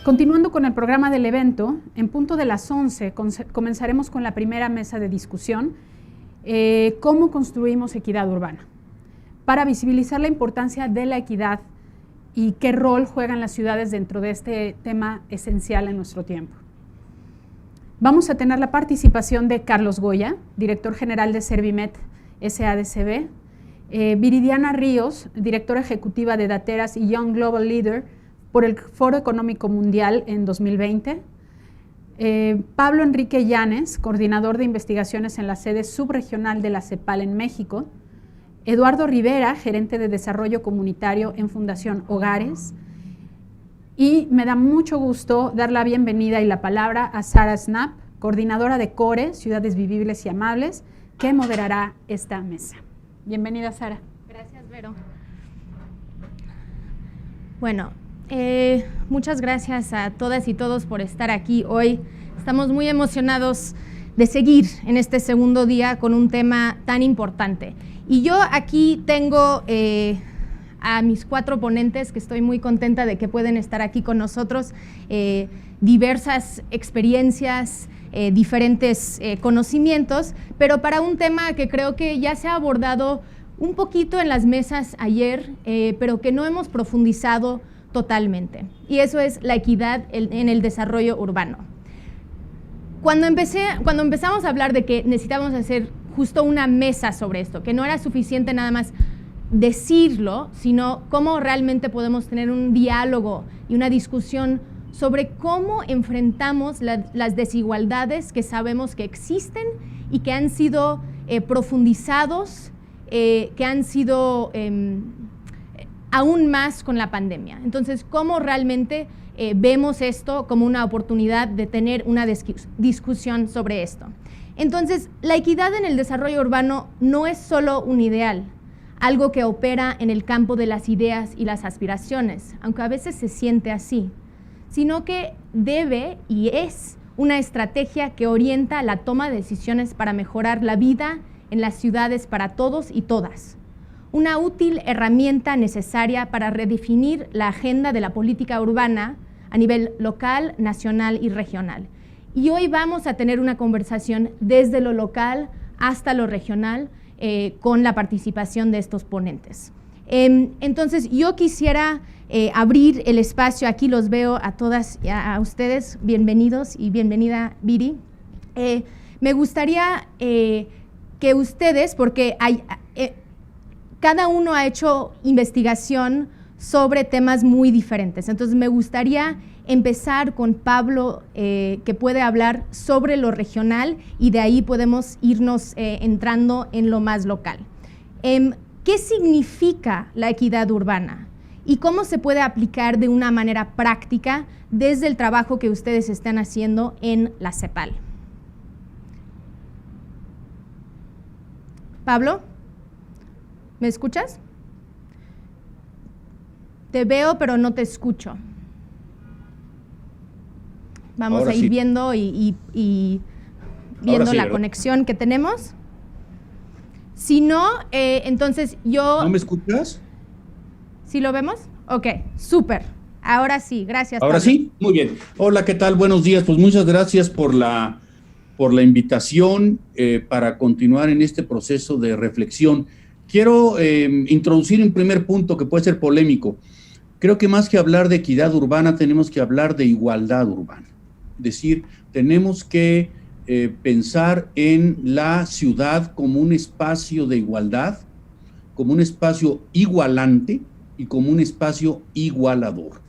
Continuando con el programa del evento, en punto de las 11 comenzaremos con la primera mesa de discusión, cómo construimos equidad urbana, para visibilizar la importancia de la equidad y qué rol juegan las ciudades dentro de este tema esencial en nuestro tiempo. Vamos a tener la participación de Carlos Goya, director general de Servimet SADCB, Viridiana Ríos, directora ejecutiva de Dateras y Young Global Leader por el Foro Económico Mundial en 2020, Pablo Enrique Llanes, coordinador de investigaciones en la sede subregional de la CEPAL en México, Eduardo Rivera, gerente de desarrollo comunitario en Fundación Hogares, y me da mucho gusto dar la bienvenida y la palabra a Sara Snap, coordinadora de CORE, Ciudades Vivibles y Amables, que moderará esta mesa. Bienvenida, Sara. Gracias, Vero. Bueno, muchas gracias a todas y todos por estar aquí hoy. Estamos muy emocionados de seguir en este segundo día con un tema tan importante. Y yo aquí tengo a mis 4 ponentes, que estoy muy contenta de que pueden estar aquí con nosotros, diversas experiencias, diferentes conocimientos, pero para un tema que creo que ya se ha abordado un poquito en las mesas ayer, pero que no hemos profundizado totalmente, y eso es la equidad en el desarrollo urbano. Cuando empezamos a hablar de que necesitábamos hacer justo una mesa sobre esto, que no era suficiente nada más decirlo, sino cómo realmente podemos tener un diálogo y una discusión sobre cómo enfrentamos las desigualdades que sabemos que existen y que han sido profundizados, que han sido aún más con la pandemia. Entonces, cómo realmente vemos esto como una oportunidad de tener una discusión sobre esto. Entonces, la equidad en el desarrollo urbano no es solo un ideal, algo que opera en el campo de las ideas y las aspiraciones, aunque a veces se siente así, sino que debe y es una estrategia que orienta la toma de decisiones para mejorar la vida en las ciudades para todos y todas. Una útil herramienta necesaria para redefinir la agenda de la política urbana a nivel local, nacional y regional. Y hoy vamos a tener una conversación desde lo local hasta lo regional con la participación de estos ponentes. Entonces, yo quisiera abrir el espacio, aquí los veo a todas y a ustedes, bienvenidos y bienvenida Viri. Me gustaría que ustedes, porque cada uno ha hecho investigación sobre temas muy diferentes, entonces me gustaría empezar con Pablo, que puede hablar sobre lo regional y de ahí podemos irnos entrando en lo más local. ¿Qué significa la equidad urbana y cómo se puede aplicar de una manera práctica desde el trabajo que ustedes están haciendo en la CEPAL? Pablo, ¿me escuchas? Te veo, pero no te escucho. Vamos Ahora a ir sí. viendo y viendo sí, la ¿verdad? conexión que tenemos. Si no, entonces yo... ¿No me escuchas? ¿Sí lo vemos? Ok, súper. Ahora sí, gracias, Ahora Pablo. sí, muy bien. Hola, ¿qué tal? Buenos días. Pues muchas gracias por la invitación para continuar en este proceso de reflexión. Quiero introducir un primer punto que puede ser polémico. Creo que más que hablar de equidad urbana, tenemos que hablar de igualdad urbana. Es decir, tenemos que pensar en la ciudad como un espacio de igualdad, como un espacio igualante y como un espacio igualador.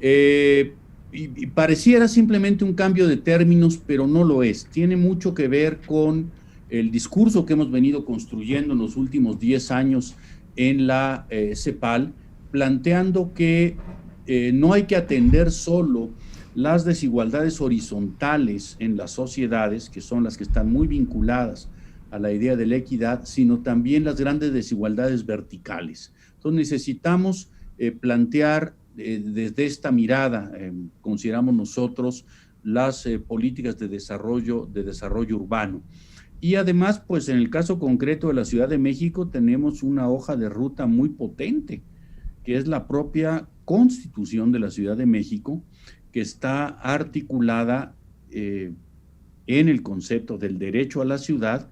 Y pareciera simplemente un cambio de términos, pero no lo es. Tiene mucho que ver con el discurso que hemos venido construyendo en los últimos 10 años en la CEPAL, planteando que no hay que atender solo las desigualdades horizontales en las sociedades, que son las que están muy vinculadas a la idea de la equidad, sino también las grandes desigualdades verticales. Entonces necesitamos plantear desde esta mirada, consideramos nosotros, las políticas de desarrollo urbano. Y además, pues en el caso concreto de la Ciudad de México tenemos una hoja de ruta muy potente, que es la propia Constitución de la Ciudad de México, que está articulada en el concepto del derecho a la ciudad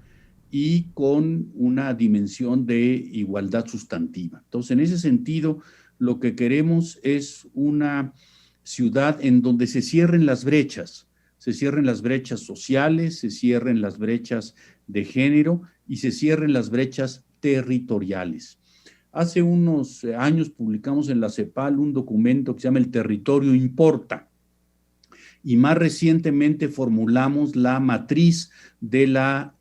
y con una dimensión de igualdad sustantiva. Entonces, en ese sentido, lo que queremos es una ciudad en donde se cierren las brechas sociales, se cierren las brechas de género y se cierren las brechas territoriales. Hace unos años publicamos en la CEPAL un documento que se llama El Territorio Importa, y más recientemente formulamos la matriz de la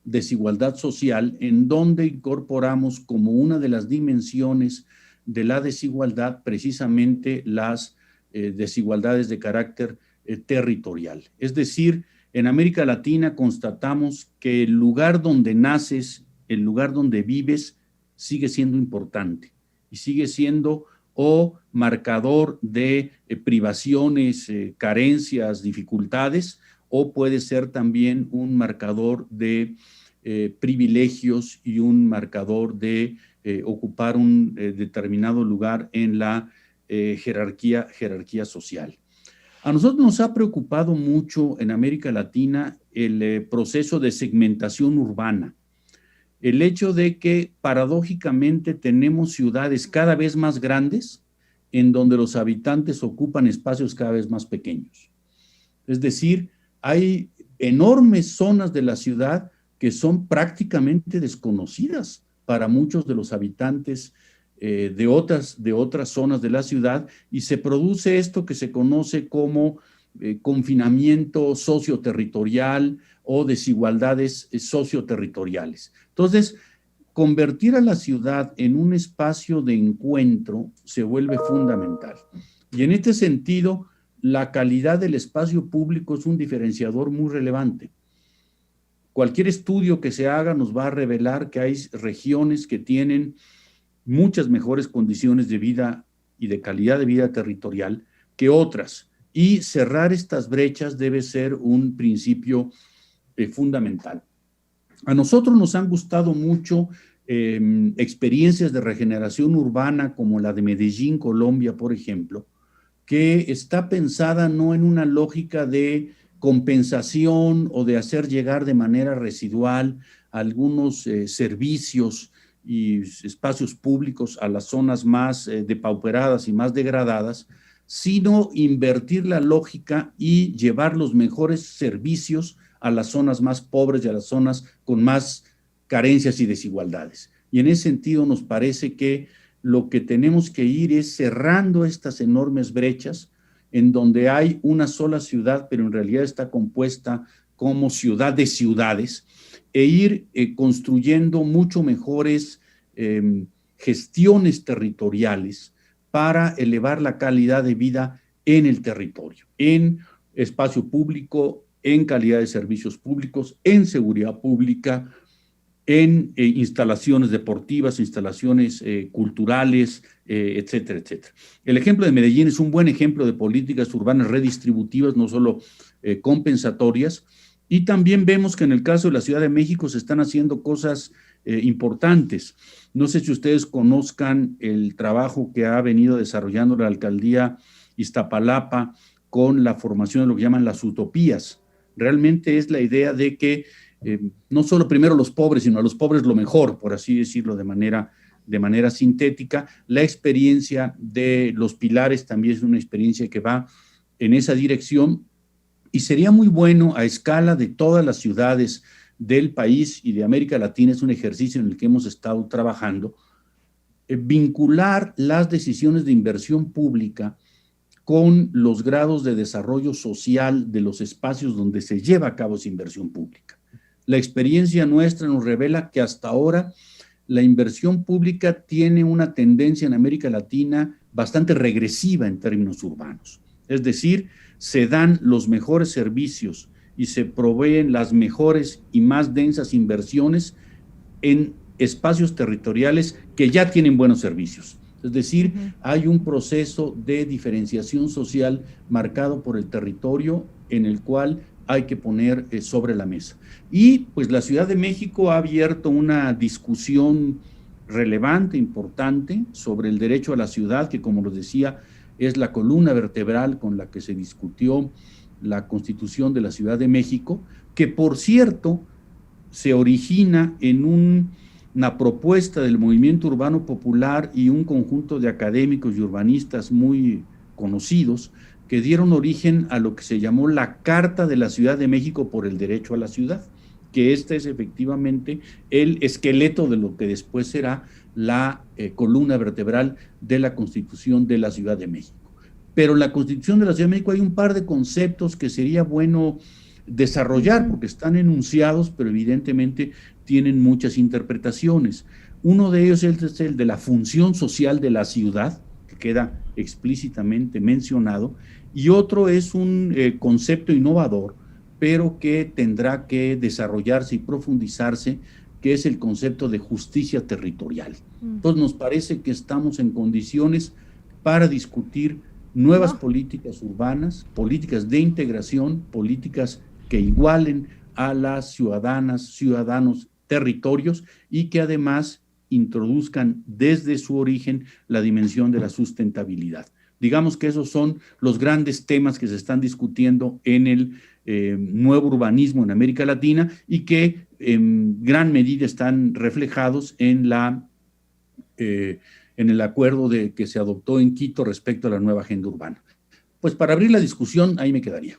desigualdad social, en donde incorporamos como una de las dimensiones de la desigualdad precisamente las desigualdades de carácter territorial. Es decir, en América Latina constatamos que el lugar donde naces, el lugar donde vives, sigue siendo importante y sigue siendo o marcador de privaciones, carencias, dificultades, o puede ser también un marcador de privilegios y un marcador de ocupar un determinado lugar en la jerarquía social. A nosotros nos ha preocupado mucho en América Latina el proceso de segmentación urbana. El hecho de que paradójicamente tenemos ciudades cada vez más grandes en donde los habitantes ocupan espacios cada vez más pequeños. Es decir, hay enormes zonas de la ciudad que son prácticamente desconocidas para muchos de los habitantes de otras zonas de la ciudad, y se produce esto que se conoce como confinamiento socioterritorial o desigualdades socioterritoriales. Entonces, convertir a la ciudad en un espacio de encuentro se vuelve fundamental. Y en este sentido, la calidad del espacio público es un diferenciador muy relevante. Cualquier estudio que se haga nos va a revelar que hay regiones que tienen muchas mejores condiciones de vida y de calidad de vida territorial que otras. Y cerrar estas brechas debe ser un principio fundamental. A nosotros nos han gustado mucho experiencias de regeneración urbana como la de Medellín, Colombia, por ejemplo, que está pensada no en una lógica de compensación o de hacer llegar de manera residual algunos servicios y espacios públicos a las zonas más depauperadas y más degradadas, sino invertir la lógica y llevar los mejores servicios a las zonas más pobres y a las zonas con más carencias y desigualdades. Y en ese sentido nos parece que lo que tenemos que ir es cerrando estas enormes brechas en donde hay una sola ciudad, pero en realidad está compuesta como ciudad de ciudades, e ir construyendo mucho mejores gestiones territoriales para elevar la calidad de vida en el territorio, en espacio público, en calidad de servicios públicos, en seguridad pública, en instalaciones deportivas, instalaciones culturales, etcétera, etcétera. El ejemplo de Medellín es un buen ejemplo de políticas urbanas redistributivas, no solo compensatorias, y también vemos que en el caso de la Ciudad de México se están haciendo cosas importantes. No sé si ustedes conozcan el trabajo que ha venido desarrollando la alcaldía Iztapalapa con la formación de lo que llaman las utopías. Realmente es la idea de que no solo primero los pobres, sino a los pobres lo mejor, por así decirlo de manera sintética. La experiencia de los pilares también es una experiencia que va en esa dirección, y sería muy bueno a escala de todas las ciudades del país y de América Latina, es un ejercicio en el que hemos estado trabajando, vincular las decisiones de inversión pública con los grados de desarrollo social de los espacios donde se lleva a cabo esa inversión pública. La experiencia nuestra nos revela que hasta ahora la inversión pública tiene una tendencia en América Latina bastante regresiva en términos urbanos. Es decir, se dan los mejores servicios y se proveen las mejores y más densas inversiones en espacios territoriales que ya tienen buenos servicios. Es decir, hay un proceso de diferenciación social marcado por el territorio en el cual hay que poner sobre la mesa. Y pues la Ciudad de México ha abierto una discusión relevante, importante, sobre el derecho a la ciudad, que como lo decía, es la columna vertebral con la que se discutió la Constitución de la Ciudad de México, que por cierto se origina en una propuesta del movimiento urbano popular y un conjunto de académicos y urbanistas muy conocidos que dieron origen a lo que se llamó la Carta de la Ciudad de México por el Derecho a la Ciudad, que esta es efectivamente el esqueleto de lo que después será la columna vertebral de la Constitución de la Ciudad de México. Pero en la Constitución de la Ciudad de México hay un par de conceptos que sería bueno desarrollar, porque están enunciados, pero evidentemente tienen muchas interpretaciones. Uno de ellos es el de la función social de la ciudad, que queda explícitamente mencionado, y otro es un concepto innovador, pero que tendrá que desarrollarse y profundizarse, que es el concepto de justicia territorial. Entonces nos parece que estamos en condiciones para discutir nuevas políticas urbanas, políticas de integración, políticas que igualen a las ciudadanas, ciudadanos, territorios y que además introduzcan desde su origen la dimensión de la sustentabilidad. Digamos que esos son los grandes temas que se están discutiendo en el nuevo urbanismo en América Latina y que en gran medida están reflejados en el acuerdo que se adoptó en Quito respecto a la nueva agenda urbana. Pues para abrir la discusión, ahí me quedaría.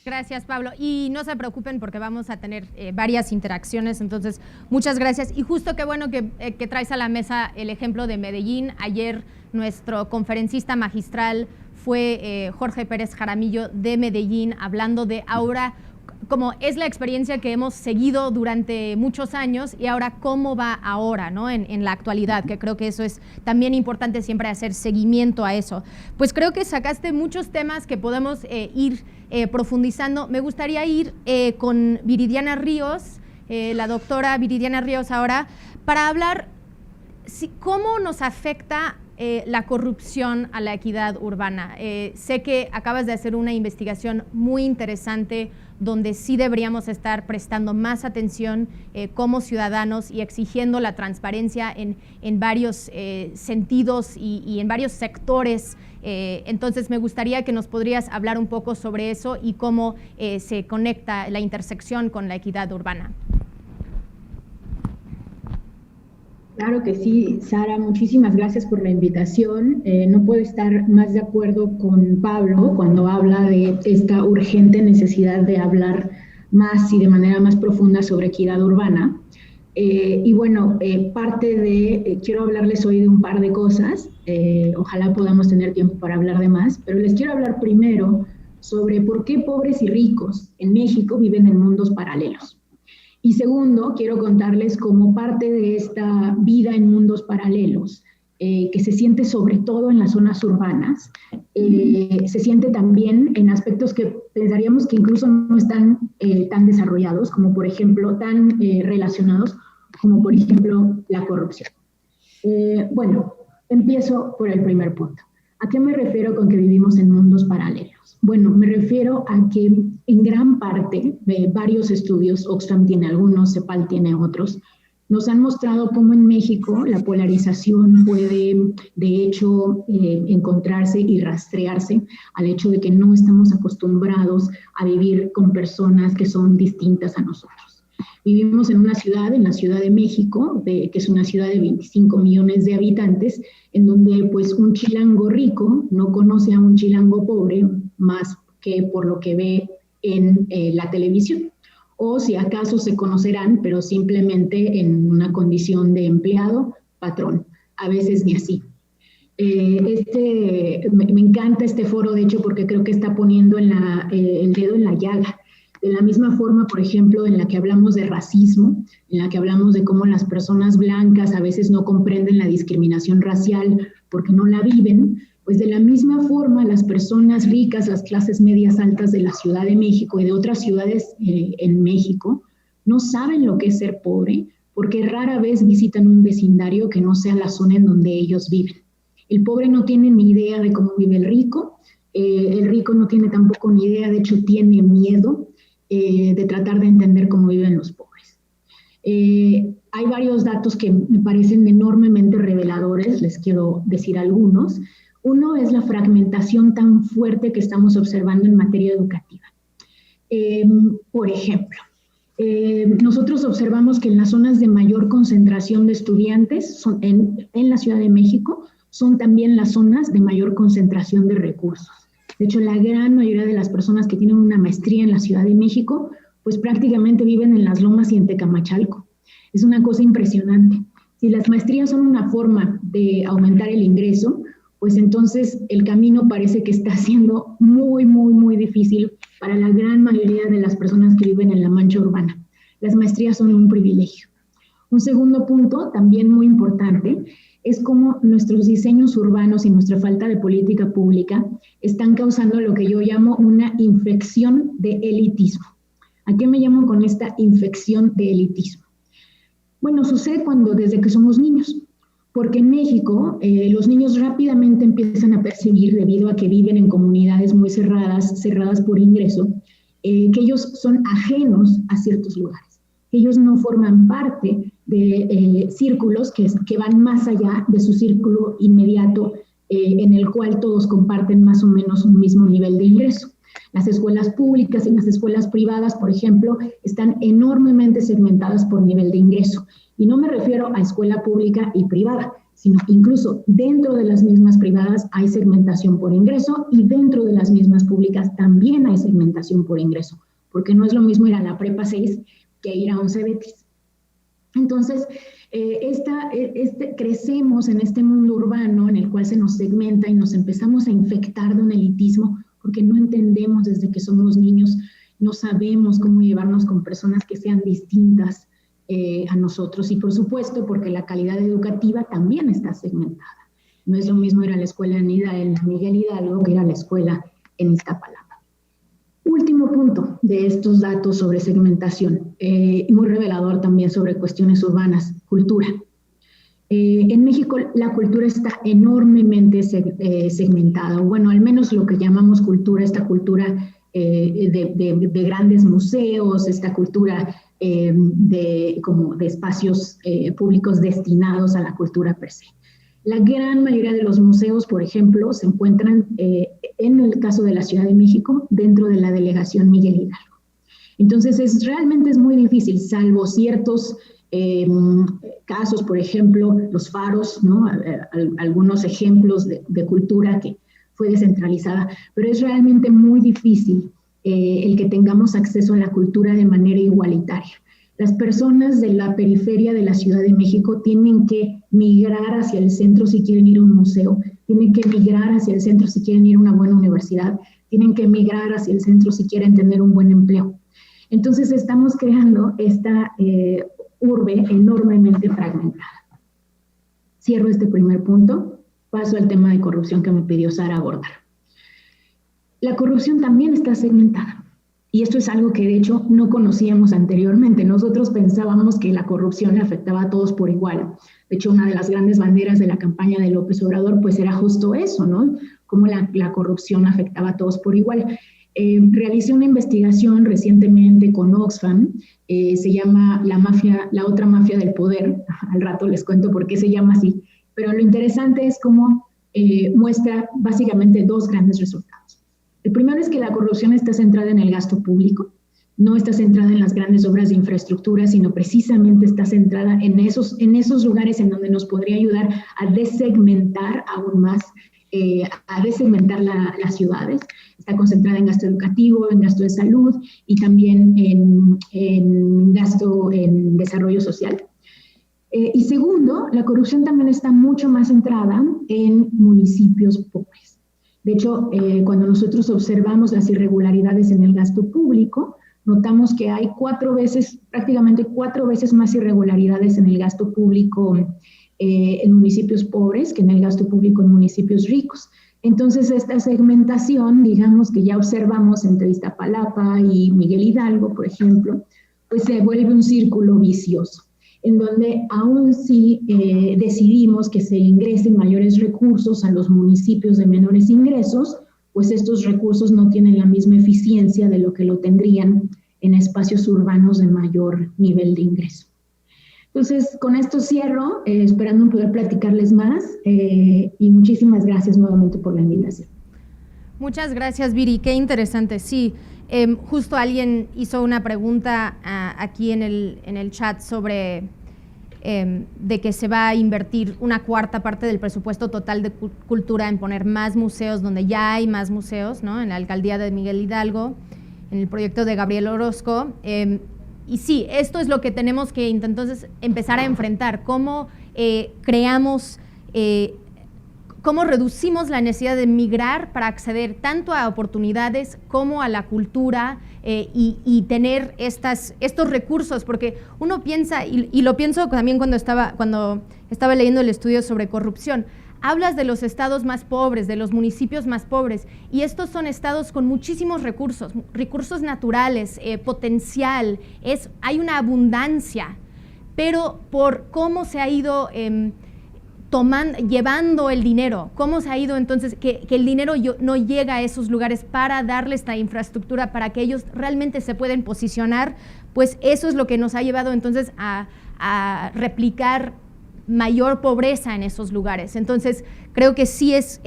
Gracias, Pablo. Y no se preocupen porque vamos a tener varias interacciones, entonces muchas gracias. Y justo qué bueno que traes a la mesa el ejemplo de Medellín. Ayer nuestro conferencista magistral fue Jorge Pérez Jaramillo de Medellín, hablando de ahora como es la experiencia que hemos seguido durante muchos años y ahora cómo va ahora, ¿no? En la actualidad, que creo que eso es también importante siempre hacer seguimiento a eso. Pues creo que sacaste muchos temas que podemos ir profundizando. Me gustaría ir con Viridiana Ríos, la doctora Viridiana Ríos ahora, para hablar cómo nos afecta la corrupción a la equidad urbana. Sé que acabas de hacer una investigación muy interesante donde sí deberíamos estar prestando más atención como ciudadanos y exigiendo la transparencia en varios sentidos y en varios sectores. Entonces me gustaría que nos podrías hablar un poco sobre eso y cómo se conecta la intersección con la equidad urbana. Claro que sí, Sara, muchísimas gracias por la invitación. No puedo estar más de acuerdo con Pablo cuando habla de esta urgente necesidad de hablar más y de manera más profunda sobre equidad urbana. Y bueno, quiero hablarles hoy de un par de cosas, ojalá podamos tener tiempo para hablar de más, pero les quiero hablar primero sobre por qué pobres y ricos en México viven en mundos paralelos. Y segundo, quiero contarles cómo parte de esta vida en mundos paralelos, que se siente sobre todo en las zonas urbanas, se siente también en aspectos que pensaríamos que incluso no están tan desarrollados, como por ejemplo, tan relacionados, como por ejemplo la corrupción. Bueno, empiezo por el primer punto. ¿A qué me refiero con que vivimos en mundos paralelos? Bueno, me refiero a que en gran parte, varios estudios, Oxfam tiene algunos, CEPAL tiene otros, nos han mostrado cómo en México la polarización puede, de hecho, encontrarse y rastrearse al hecho de que no estamos acostumbrados a vivir con personas que son distintas a nosotros. Vivimos en una ciudad, en la Ciudad de México, que es una ciudad de 25 millones de habitantes, en donde pues un chilango rico no conoce a un chilango pobre más que por lo que ve en la televisión. O si acaso se conocerán, pero simplemente en una condición de empleado, patrón. A veces ni así. Me encanta este foro, de hecho, porque creo que está poniendo el dedo en la llaga. De la misma forma, por ejemplo, en la que hablamos de racismo, en la que hablamos de cómo las personas blancas a veces no comprenden la discriminación racial porque no la viven, pues de la misma forma las personas ricas, las clases medias altas de la Ciudad de México y de otras ciudades en México, no saben lo que es ser pobre porque rara vez visitan un vecindario que no sea la zona en donde ellos viven. El pobre no tiene ni idea de cómo vive el rico no tiene tampoco ni idea, de hecho tiene miedo de tratar de entender cómo viven los pobres. Hay varios datos que me parecen enormemente reveladores, les quiero decir algunos. Uno es la fragmentación tan fuerte que estamos observando en materia educativa. Por ejemplo, nosotros observamos que en las zonas de mayor concentración de estudiantes en la Ciudad de México son también las zonas de mayor concentración de recursos. De hecho, la gran mayoría de las personas que tienen una maestría en la Ciudad de México, pues prácticamente viven en Las Lomas y en Tecamachalco. Es una cosa impresionante. Si las maestrías son una forma de aumentar el ingreso, pues entonces el camino parece que está siendo muy, muy, muy difícil para la gran mayoría de las personas que viven en la mancha urbana. Las maestrías son un privilegio. Un segundo punto, también muy importante, es cómo nuestros diseños urbanos y nuestra falta de política pública están causando lo que yo llamo una infección de elitismo. ¿A qué me llamo con esta infección de elitismo? Bueno, sucede desde que somos niños. Porque en México los niños rápidamente empiezan a percibir, debido a que viven en comunidades muy cerradas por ingreso, que ellos son ajenos a ciertos lugares, que ellos no forman parte de círculos que van más allá de su círculo inmediato, en el cual todos comparten más o menos un mismo nivel de ingreso. Las escuelas públicas y las escuelas privadas, por ejemplo, están enormemente segmentadas por nivel de ingreso. Y no me refiero a escuela pública y privada, sino incluso dentro de las mismas privadas hay segmentación por ingreso y dentro de las mismas públicas también hay segmentación por ingreso, porque no es lo mismo ir a la prepa 6 que ir a un Cebetis. Entonces, crecemos en este mundo urbano en el cual se nos segmenta y nos empezamos a infectar de un elitismo porque no entendemos desde que somos niños, no sabemos cómo llevarnos con personas que sean distintas a nosotros, y por supuesto porque la calidad educativa también está segmentada. No es lo mismo ir a la escuela en Miguel Hidalgo que ir a la escuela en Iztapalapa. Último punto de estos datos sobre segmentación, muy revelador también sobre cuestiones urbanas, cultura. En México la cultura está enormemente segmentada, o bueno, al menos lo que llamamos cultura, esta cultura de grandes museos, esta cultura de espacios públicos destinados a la cultura per se. La gran mayoría de los museos, por ejemplo, se encuentran, en el caso de la Ciudad de México, dentro de la delegación Miguel Hidalgo. Entonces, realmente es muy difícil, salvo ciertos casos, por ejemplo, los faros, ¿no? Algunos ejemplos de cultura que fue descentralizada, pero es realmente muy difícil el que tengamos acceso a la cultura de manera igualitaria. Las personas de la periferia de la Ciudad de México tienen que migrar hacia el centro si quieren ir a un museo, tienen que migrar hacia el centro si quieren ir a una buena universidad, tienen que migrar hacia el centro si quieren tener un buen empleo. Entonces estamos creando esta urbe enormemente fragmentada. Cierro este primer punto, paso al tema de corrupción que me pidió Sara abordar. La corrupción también está segmentada. Y esto es algo que de hecho no conocíamos anteriormente. Nosotros pensábamos que la corrupción le afectaba a todos por igual. De hecho, una de las grandes banderas de la campaña de López Obrador pues era justo eso, ¿no? Cómo la corrupción afectaba a todos por igual. Realicé una investigación recientemente con Oxfam, se llama la otra mafia del poder. Al rato les cuento por qué se llama así. Pero lo interesante es cómo muestra básicamente dos grandes resultados. El primero es que la corrupción está centrada en el gasto público, no está centrada en las grandes obras de infraestructura, sino precisamente está centrada en esos lugares en donde nos podría ayudar a desegmentar aún más, a desegmentar las ciudades. Está concentrada en gasto educativo, en gasto de salud y también en gasto en desarrollo social. Y segundo, la corrupción también está mucho más centrada en municipios pobres. De hecho, cuando nosotros observamos las irregularidades en el gasto público, notamos que hay prácticamente cuatro veces más irregularidades en el gasto público en municipios pobres que en el gasto público en municipios ricos. Entonces, esta segmentación, digamos, que ya observamos entre Iztapalapa y Miguel Hidalgo, por ejemplo, pues se vuelve un círculo vicioso, en donde aún sí decidimos que se ingresen mayores recursos a los municipios de menores ingresos, pues estos recursos no tienen la misma eficiencia de lo que lo tendrían en espacios urbanos de mayor nivel de ingreso. Entonces, con esto cierro, esperando poder platicarles más y muchísimas gracias nuevamente por la invitación. Muchas gracias, Viri, qué interesante. Sí, justo alguien hizo una pregunta aquí en el chat sobre de que se va a invertir una cuarta parte del presupuesto total de cultura en poner más museos donde ya hay más museos, ¿no? En la alcaldía de Miguel Hidalgo, en el proyecto de Gabriel Orozco. Y sí, esto es lo que tenemos que entonces empezar a enfrentar, cómo creamos, cómo reducimos la necesidad de migrar para acceder tanto a oportunidades como a la cultura y tener estos recursos, porque uno piensa, y lo pienso también cuando estaba leyendo el estudio sobre corrupción, hablas de los estados más pobres, de los municipios más pobres, y estos son estados con muchísimos recursos naturales, potencial, hay una abundancia, pero por cómo se ha ido llevando el dinero, cómo se ha ido entonces, que el dinero no llega a esos lugares para darles esta infraestructura, para que ellos realmente se pueden posicionar, pues eso es lo que nos ha llevado entonces a replicar mayor pobreza en esos lugares. Entonces, creo que sí es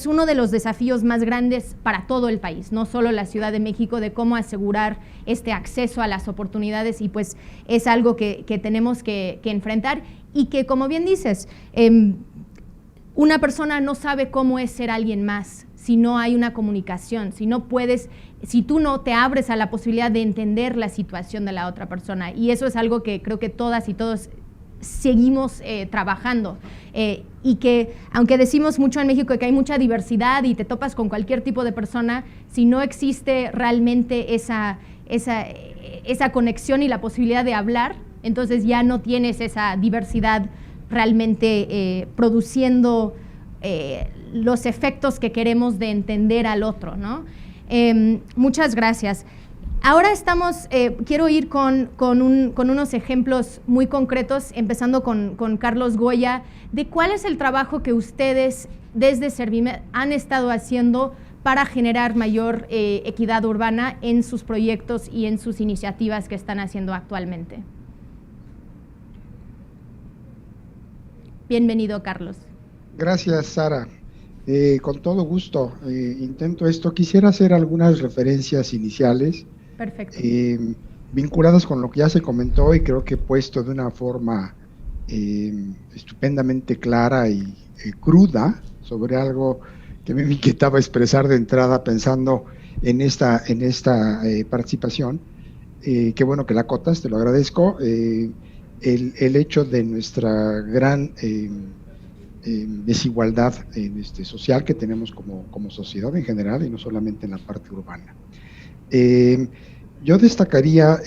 uno de los desafíos más grandes para todo el país, no solo la Ciudad de México, de cómo asegurar este acceso a las oportunidades, y pues es algo que tenemos que enfrentar, y que, como bien dices, una persona no sabe cómo es ser alguien más si no hay una comunicación, si tú no te abres a la posibilidad de entender la situación de la otra persona, y eso es algo que creo que todas y todos seguimos trabajando, y que aunque decimos mucho en México que hay mucha diversidad y te topas con cualquier tipo de persona, si no existe realmente esa conexión y la posibilidad de hablar, entonces ya no tienes esa diversidad realmente produciendo los efectos que queremos de entender al otro, ¿no? Muchas gracias. Ahora quiero ir con unos ejemplos muy concretos, empezando con Carlos Goya, de cuál es el trabajo que ustedes desde Servimed han estado haciendo para generar mayor equidad urbana en sus proyectos y en sus iniciativas que están haciendo actualmente. Bienvenido, Carlos. Gracias, Sara. Con todo gusto. Intento esto. Quisiera hacer algunas referencias iniciales. Perfecto. Vinculadas con lo que ya se comentó, y creo que he puesto de una forma estupendamente clara y cruda sobre algo que me inquietaba expresar de entrada pensando en esta participación. Qué bueno que la acotas, te lo agradezco. El hecho de nuestra gran desigualdad social que tenemos como sociedad en general, y no solamente en la parte urbana. Yo destacaría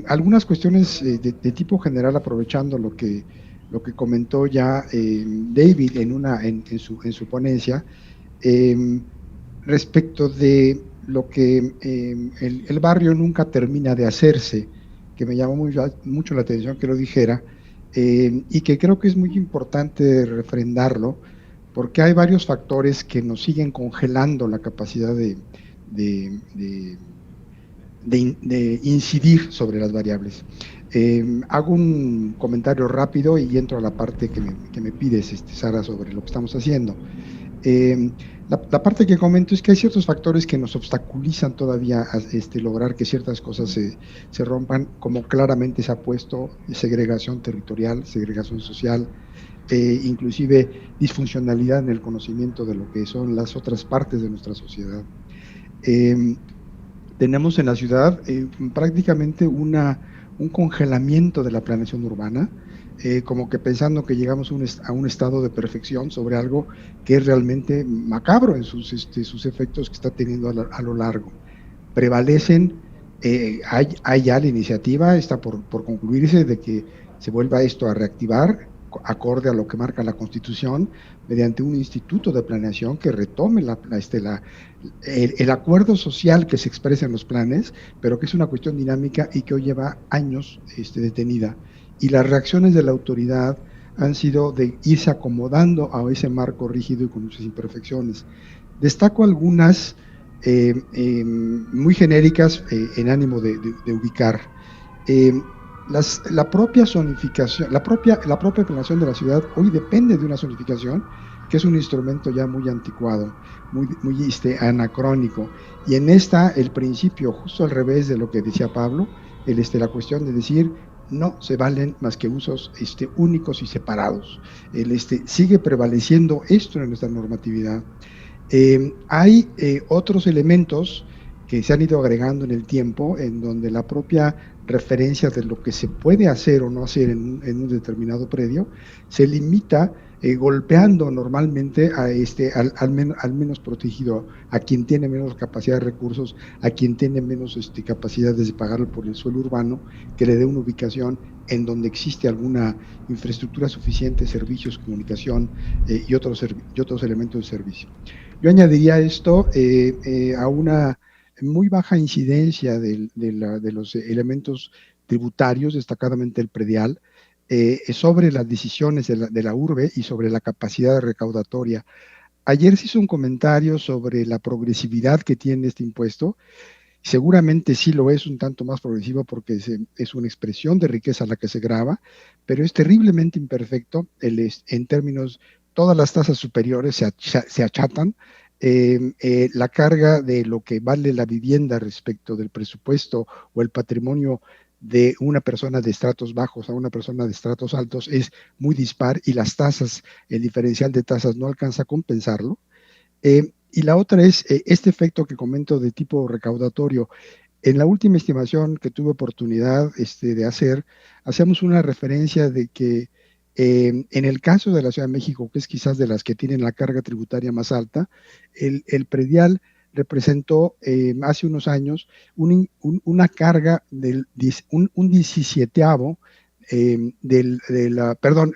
algunas cuestiones de tipo general, aprovechando lo que comentó ya David en su ponencia, respecto de lo que el barrio nunca termina de hacerse, que me llamó mucho la atención que lo dijera, y que creo que es muy importante refrendarlo, porque hay varios factores que nos siguen congelando la capacidad de incidir sobre las variables. Hago un comentario rápido y entro a la parte que me pides, Sara, sobre lo que estamos haciendo. La parte que comento es que hay ciertos factores que nos obstaculizan todavía a lograr que ciertas cosas se rompan, como claramente se ha puesto segregación territorial, segregación social, inclusive disfuncionalidad en el conocimiento de lo que son las otras partes de nuestra sociedad. Tenemos en la ciudad prácticamente un congelamiento de la planeación urbana, como que pensando que llegamos a un estado de perfección sobre algo que es realmente macabro en sus efectos que está teniendo a lo largo. Prevalecen, hay ya la iniciativa, está por concluirse, de que se vuelva esto a reactivar, acorde a lo que marca la Constitución, mediante un instituto de planeación que retome el acuerdo social que se expresa en los planes, pero que es una cuestión dinámica y que hoy lleva años detenida. Y las reacciones de la autoridad han sido de irse acomodando a ese marco rígido y con muchas imperfecciones. Destaco algunas muy genéricas en ánimo de ubicar. la propia zonificación, la propia planeación de la ciudad hoy depende de una zonificación que es un instrumento ya muy anticuado, muy anacrónico. Y en esta, el principio, justo al revés de lo que decía Pablo, la cuestión de decir, no se valen más que usos únicos y separados. Sigue prevaleciendo esto en nuestra normatividad. Hay otros elementos que se han ido agregando en el tiempo, en donde la propia referencia de lo que se puede hacer o no hacer en un determinado predio se limita golpeando normalmente a al menos protegido, a quien tiene menos capacidad de recursos, a quien tiene menos capacidades de pagarlo por el suelo urbano, que le dé una ubicación en donde existe alguna infraestructura suficiente, servicios, comunicación y otros elementos de servicio. Yo añadiría esto a una muy baja incidencia de los elementos tributarios, destacadamente el predial, sobre las decisiones de la urbe y sobre la capacidad recaudatoria. Ayer se hizo un comentario sobre la progresividad que tiene este impuesto. Seguramente sí lo es un tanto más progresivo porque es una expresión de riqueza la que se grava, pero es terriblemente imperfecto en términos, todas las tasas superiores se achatan. La carga de lo que vale la vivienda respecto del presupuesto o el patrimonio de una persona de estratos bajos a una persona de estratos altos es muy dispar y las tasas, el diferencial de tasas no alcanza a compensarlo. Y la otra es este efecto que comento de tipo recaudatorio. En la última estimación que tuve oportunidad de hacer, hacemos una referencia de que en el caso de la Ciudad de México, que es quizás de las que tienen la carga tributaria más alta, el predial representó hace unos años una carga del un 17avo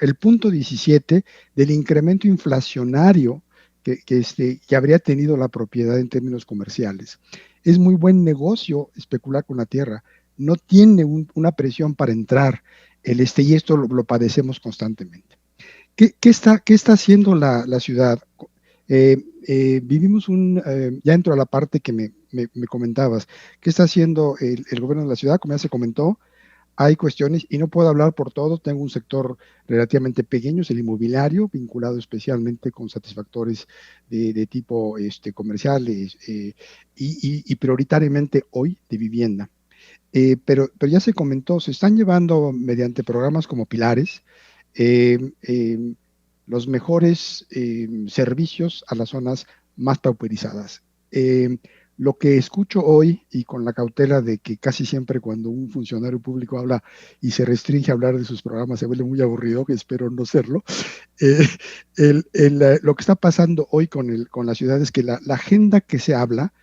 el punto 17 del incremento inflacionario que habría tenido la propiedad en términos comerciales. Es muy buen negocio especular con la tierra, no tiene una presión para entrar, y esto lo padecemos constantemente. ¿Qué está haciendo la ciudad? Vivimos ya entro a la parte que me comentabas, ¿qué está haciendo el gobierno de la ciudad? Como ya se comentó, hay cuestiones, y no puedo hablar por todo, tengo un sector relativamente pequeño, es el inmobiliario, vinculado especialmente con satisfactores de tipo comercial y prioritariamente hoy de vivienda. Pero ya se comentó, se están llevando mediante programas como Pilares los mejores servicios a las zonas más pauperizadas. Lo que escucho hoy, y con la cautela de que casi siempre cuando un funcionario público habla y se restringe a hablar de sus programas se vuelve muy aburrido, que espero no serlo, lo que está pasando hoy con la ciudad es que la agenda que se habla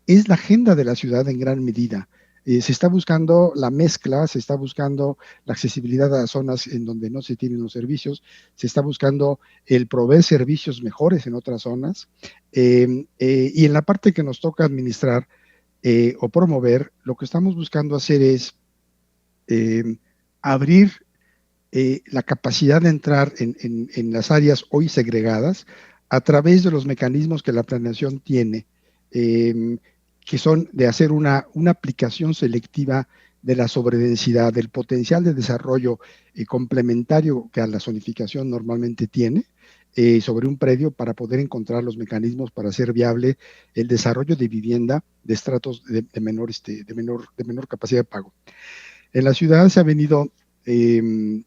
es la agenda de la ciudad en gran medida. Se está buscando la mezcla, se está buscando la accesibilidad a zonas en donde no se tienen los servicios, se está buscando el proveer servicios mejores en otras zonas, y en la parte que nos toca administrar o promover, lo que estamos buscando hacer es abrir la capacidad de entrar en las áreas hoy segregadas a través de los mecanismos que la planeación tiene, que son de hacer una aplicación selectiva de la sobredensidad, del potencial de desarrollo complementario que a la zonificación normalmente tiene sobre un predio para poder encontrar los mecanismos para hacer viable el desarrollo de vivienda de estratos de menor capacidad de pago. En la ciudad se ha venido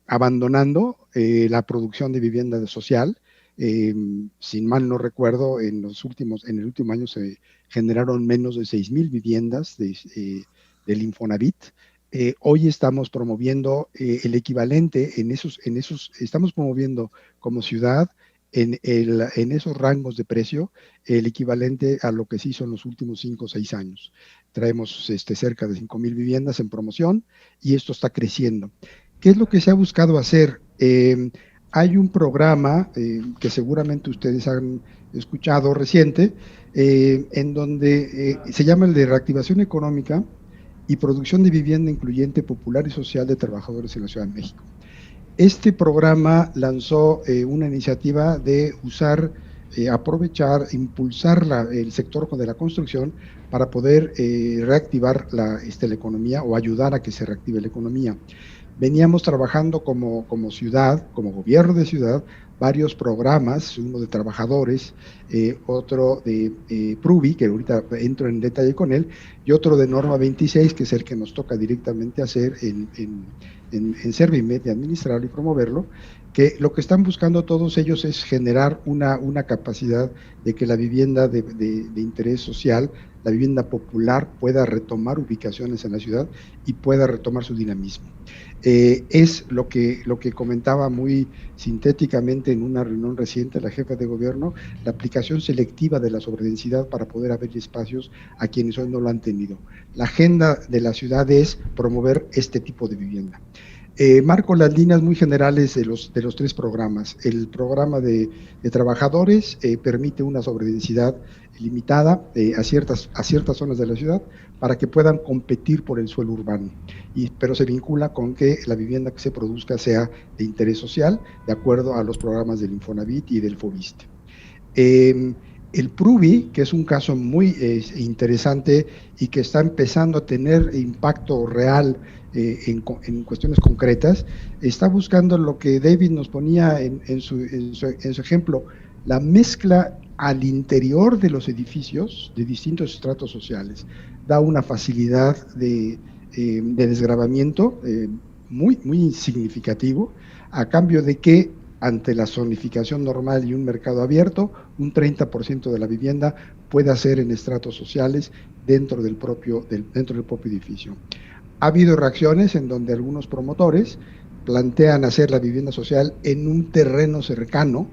abandonando la producción de vivienda social. Sin mal no recuerdo, en el último año se generaron menos de 6,000 viviendas del Infonavit. Hoy estamos promoviendo el equivalente estamos promoviendo como ciudad en esos rangos de precio el equivalente a lo que se hizo en los últimos 5 o 6 años. Traemos cerca de 5,000 viviendas en promoción y esto está creciendo. ¿Qué es lo que se ha buscado hacer? Hay un programa que seguramente ustedes han escuchado reciente, en donde se llama el de reactivación económica y producción de vivienda incluyente, popular y social de trabajadores en la Ciudad de México. Este programa lanzó una iniciativa de aprovechar, impulsar el sector de la construcción para poder reactivar la economía o ayudar a que se reactive la economía. veníamos trabajando como ciudad, como gobierno de ciudad, varios programas, uno de trabajadores, otro de Pruvi, que ahorita entro en detalle con él, y otro de Norma 26, que es el que nos toca directamente hacer en Servimet, de administrarlo y promoverlo, que lo que están buscando todos ellos es generar una capacidad de que la vivienda de interés social, la vivienda popular, pueda retomar ubicaciones en la ciudad y pueda retomar su dinamismo. Es lo que comentaba muy sintéticamente en una reunión reciente la jefa de gobierno, la aplicación selectiva de la sobredensidad para poder abrir espacios a quienes hoy no lo han tenido. La agenda de la ciudad es promover este tipo de vivienda. Marco las líneas muy generales de los tres programas. El programa de trabajadores permite una sobredensidad limitada a ciertas zonas de la ciudad para que puedan competir por el suelo urbano, pero se vincula con que la vivienda que se produzca sea de interés social, de acuerdo a los programas del Infonavit y del Fobiste. El Pruvi, que es un caso muy interesante y que está empezando a tener impacto real en cuestiones concretas, está buscando lo que David nos ponía en su ejemplo, la mezcla al interior de los edificios de distintos estratos sociales. Da una facilidad de desgravamiento muy significativo, a cambio de que ante la zonificación normal y un mercado abierto, un 30% de la vivienda pueda ser en estratos sociales dentro del propio edificio. Ha habido reacciones en donde algunos promotores plantean hacer la vivienda social en un terreno cercano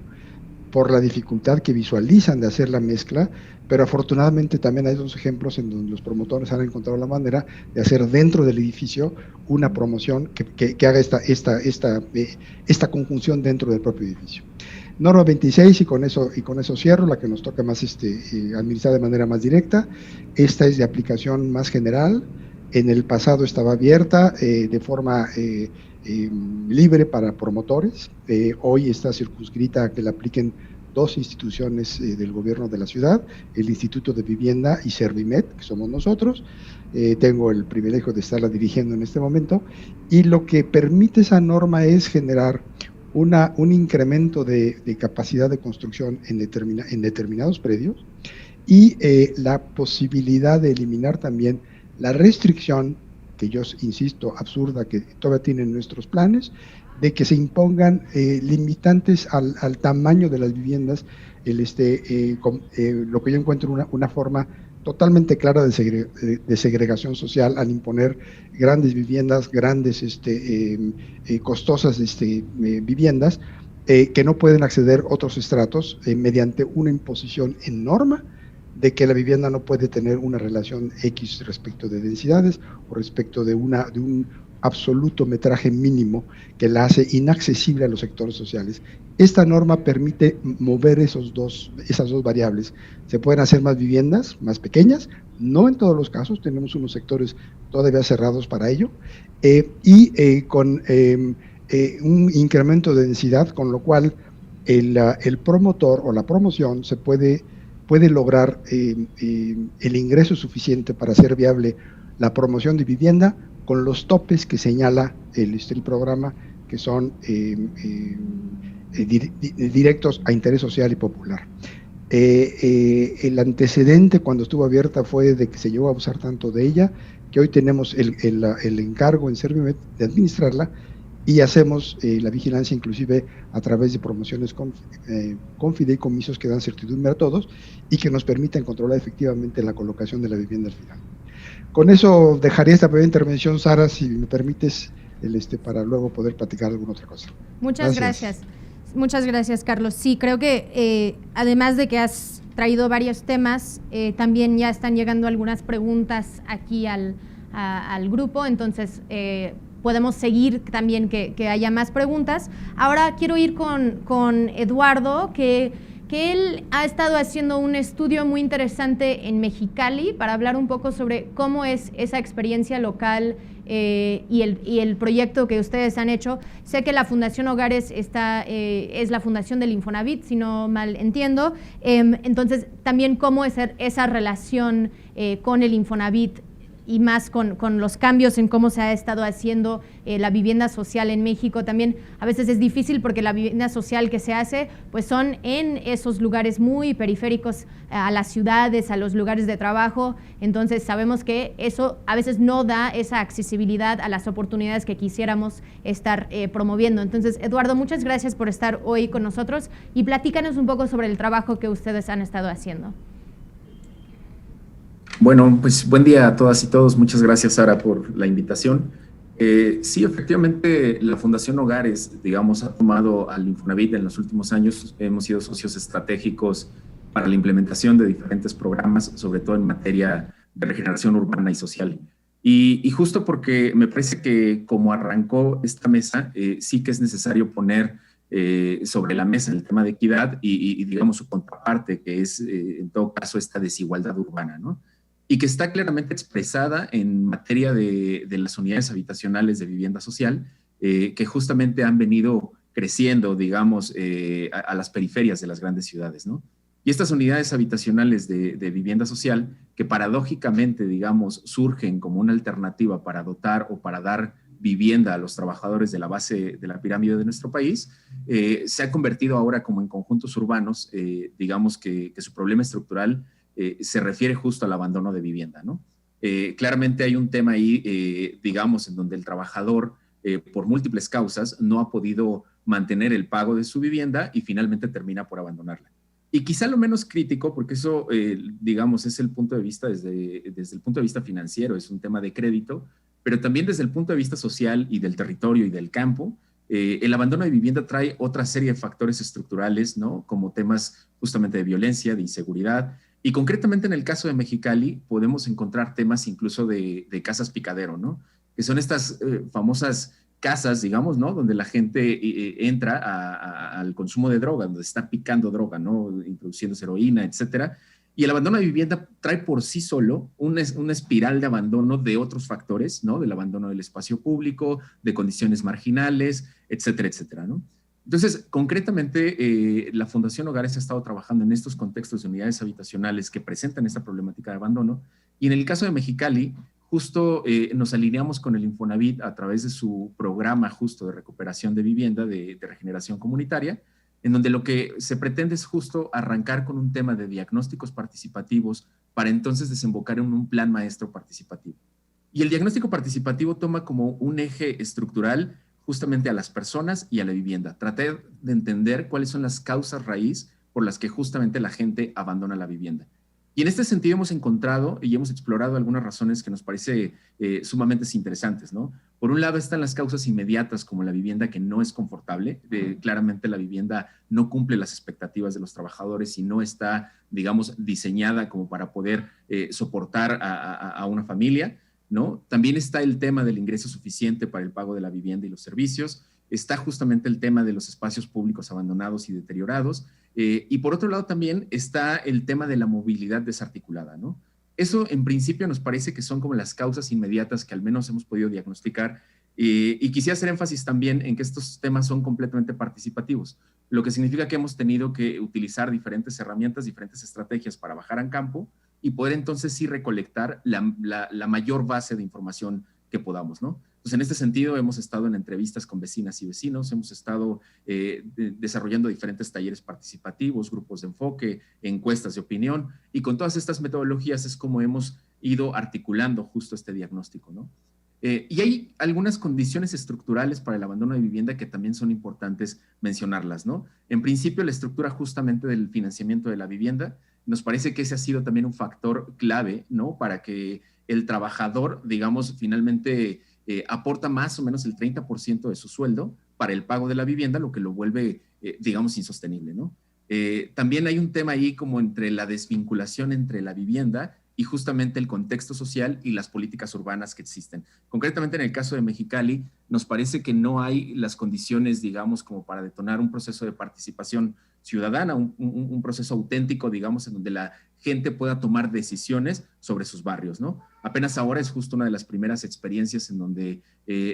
por la dificultad que visualizan de hacer la mezcla, pero afortunadamente también hay dos ejemplos en donde los promotores han encontrado la manera de hacer dentro del edificio una promoción que haga esta conjunción dentro del propio edificio. Norma 26, y con eso cierro, la que nos toca más administrar de manera más directa. Esta es de aplicación más general. En el pasado estaba abierta de forma libre para promotores. Hoy está circunscrita a que la apliquen dos instituciones del gobierno de la ciudad, el Instituto de Vivienda y Servimet, que somos nosotros. Tengo el privilegio de estarla dirigiendo en este momento, y lo que permite esa norma es generar un incremento de capacidad de construcción en determinados predios, y la posibilidad de eliminar también la restricción, que yo insisto, absurda, que todavía tienen nuestros planes, de que se impongan limitantes al tamaño de las viviendas, lo que yo encuentro una forma totalmente clara de segregación social al imponer grandes viviendas, grandes costosas viviendas que no pueden acceder otros estratos mediante una imposición en norma de que la vivienda no puede tener una relación X respecto de densidades o respecto de un absoluto metraje mínimo que la hace inaccesible a los sectores sociales. Esta norma permite mover esas dos variables. Se pueden hacer más viviendas, más pequeñas, no en todos los casos, tenemos unos sectores todavía cerrados para ello, con un incremento de densidad, con lo cual el promotor o la promoción se puede lograr el ingreso suficiente para hacer viable la promoción de vivienda con los topes que señala el programa, que son directos a interés social y popular. El antecedente cuando estuvo abierta fue de que se llegó a abusar tanto de ella, que hoy tenemos el encargo en Servimet de administrarla, y hacemos la vigilancia inclusive a través de promociones con fideicomisos que dan certidumbre a todos y que nos permiten controlar efectivamente la colocación de la vivienda al final. Con eso dejaría esta primera intervención, Sara, si me permites, para luego poder platicar alguna otra cosa. Muchas gracias. Muchas gracias, Carlos. Sí, creo que además de que has traído varios temas, también ya están llegando algunas preguntas aquí al grupo, entonces podemos seguir también que haya más preguntas. Ahora quiero ir con Eduardo, que él ha estado haciendo un estudio muy interesante en Mexicali para hablar un poco sobre cómo es esa experiencia local y el proyecto que ustedes han hecho. Sé que la Fundación Hogares es la fundación del Infonavit, si no mal entiendo. Entonces, también cómo es esa relación con el Infonavit y más con los cambios en cómo se ha estado haciendo la vivienda social en México. También a veces es difícil porque la vivienda social que se hace pues son en esos lugares muy periféricos a las ciudades, a los lugares de trabajo. Entonces sabemos que eso a veces no da esa accesibilidad a las oportunidades que quisiéramos estar promoviendo. Entonces, Eduardo, muchas gracias por estar hoy con nosotros y platícanos un poco sobre el trabajo que ustedes han estado haciendo. Bueno, pues buen día a todas y todos. Muchas gracias, Sara, por la invitación. Sí, efectivamente, la Fundación Hogares, digamos, ha tomado al Infonavit en los últimos años. Hemos sido socios estratégicos para la implementación de diferentes programas, sobre todo en materia de regeneración urbana y social. Y justo porque me parece que como arrancó esta mesa, sí que es necesario poner sobre la mesa el tema de equidad y digamos, su contraparte, que es, en todo caso, esta desigualdad urbana, ¿no? Y que está claramente expresada en materia de las unidades habitacionales de vivienda social, que justamente han venido creciendo, digamos, a las periferias de las grandes ciudades, ¿no? Y estas unidades habitacionales de vivienda social, que paradójicamente, digamos, surgen como una alternativa para dotar o para dar vivienda a los trabajadores de la base de la pirámide de nuestro país, se ha convertido ahora como en conjuntos urbanos, digamos que su problema estructural se refiere justo al abandono de vivienda, ¿no? Claramente hay un tema ahí, digamos, en donde el trabajador, por múltiples causas, no ha podido mantener el pago de su vivienda y finalmente termina por abandonarla. Y quizá lo menos crítico, porque eso, digamos, es el punto de vista desde el punto de vista financiero, es un tema de crédito, pero también desde el punto de vista social y del territorio y del campo, el abandono de vivienda trae otra serie de factores estructurales, ¿no? Como temas justamente de violencia, de inseguridad. Y concretamente en el caso de Mexicali podemos encontrar temas incluso de casas picadero, ¿no? Que son estas famosas casas, digamos, ¿no? Donde la gente entra al consumo de droga, donde está picando droga, ¿no? Introduciendo heroína, etcétera. Y el abandono de vivienda trae por sí solo una espiral de abandono de otros factores, ¿no? Del abandono del espacio público, de condiciones marginales, etcétera, etcétera, ¿no? Entonces, concretamente, la Fundación Hogares ha estado trabajando en estos contextos de unidades habitacionales que presentan esta problemática de abandono. Y en el caso de Mexicali, justo nos alineamos con el Infonavit a través de su programa justo de recuperación de vivienda, de regeneración comunitaria, en donde lo que se pretende es justo arrancar con un tema de diagnósticos participativos para entonces desembocar en un plan maestro participativo. Y el diagnóstico participativo toma como un eje estructural justamente a las personas y a la vivienda. Tratar de entender cuáles son las causas raíz por las que justamente la gente abandona la vivienda. Y en este sentido hemos encontrado y hemos explorado algunas razones que nos parece sumamente interesantes, ¿no? Por un lado están las causas inmediatas como la vivienda que no es confortable. Claramente la vivienda no cumple las expectativas de los trabajadores y no está, digamos, diseñada como para poder soportar a una familia, ¿no? También está el tema del ingreso suficiente para el pago de la vivienda y los servicios. Está justamente el tema de los espacios públicos abandonados y deteriorados. Y por otro lado también está el tema de la movilidad desarticulada, ¿no? Eso en principio nos parece que son como las causas inmediatas que al menos hemos podido diagnosticar. Y quisiera hacer énfasis también en que estos temas son completamente participativos, lo que significa que hemos tenido que utilizar diferentes herramientas, diferentes estrategias para bajar al campo y poder entonces sí recolectar la mayor base de información que podamos, ¿no? Entonces, en este sentido, hemos estado en entrevistas con vecinas y vecinos, hemos estado desarrollando diferentes talleres participativos, grupos de enfoque, encuestas de opinión, y con todas estas metodologías es como hemos ido articulando justo este diagnóstico, ¿no? Y hay algunas condiciones estructurales para el abandono de vivienda que también son importantes mencionarlas, ¿no? En principio, la estructura justamente del financiamiento de la vivienda, nos parece que ese ha sido también un factor clave, ¿no? Para que el trabajador, digamos, finalmente aporta más o menos el 30% de su sueldo para el pago de la vivienda, lo que lo vuelve, digamos, insostenible, ¿no? También hay un tema ahí como entre la desvinculación entre la vivienda y justamente el contexto social y las políticas urbanas que existen. Concretamente en el caso de Mexicali, nos parece que no hay las condiciones, digamos, como para detonar un proceso de participación ciudadana, un proceso auténtico, digamos, en donde la gente pueda tomar decisiones sobre sus barrios, ¿no? Apenas ahora es justo una de las primeras experiencias en donde,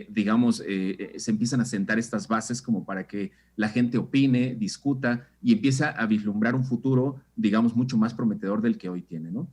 digamos, se empiezan a sentar estas bases como para que la gente opine, discuta y empieza a vislumbrar un futuro, digamos, mucho más prometedor del que hoy tiene, ¿no?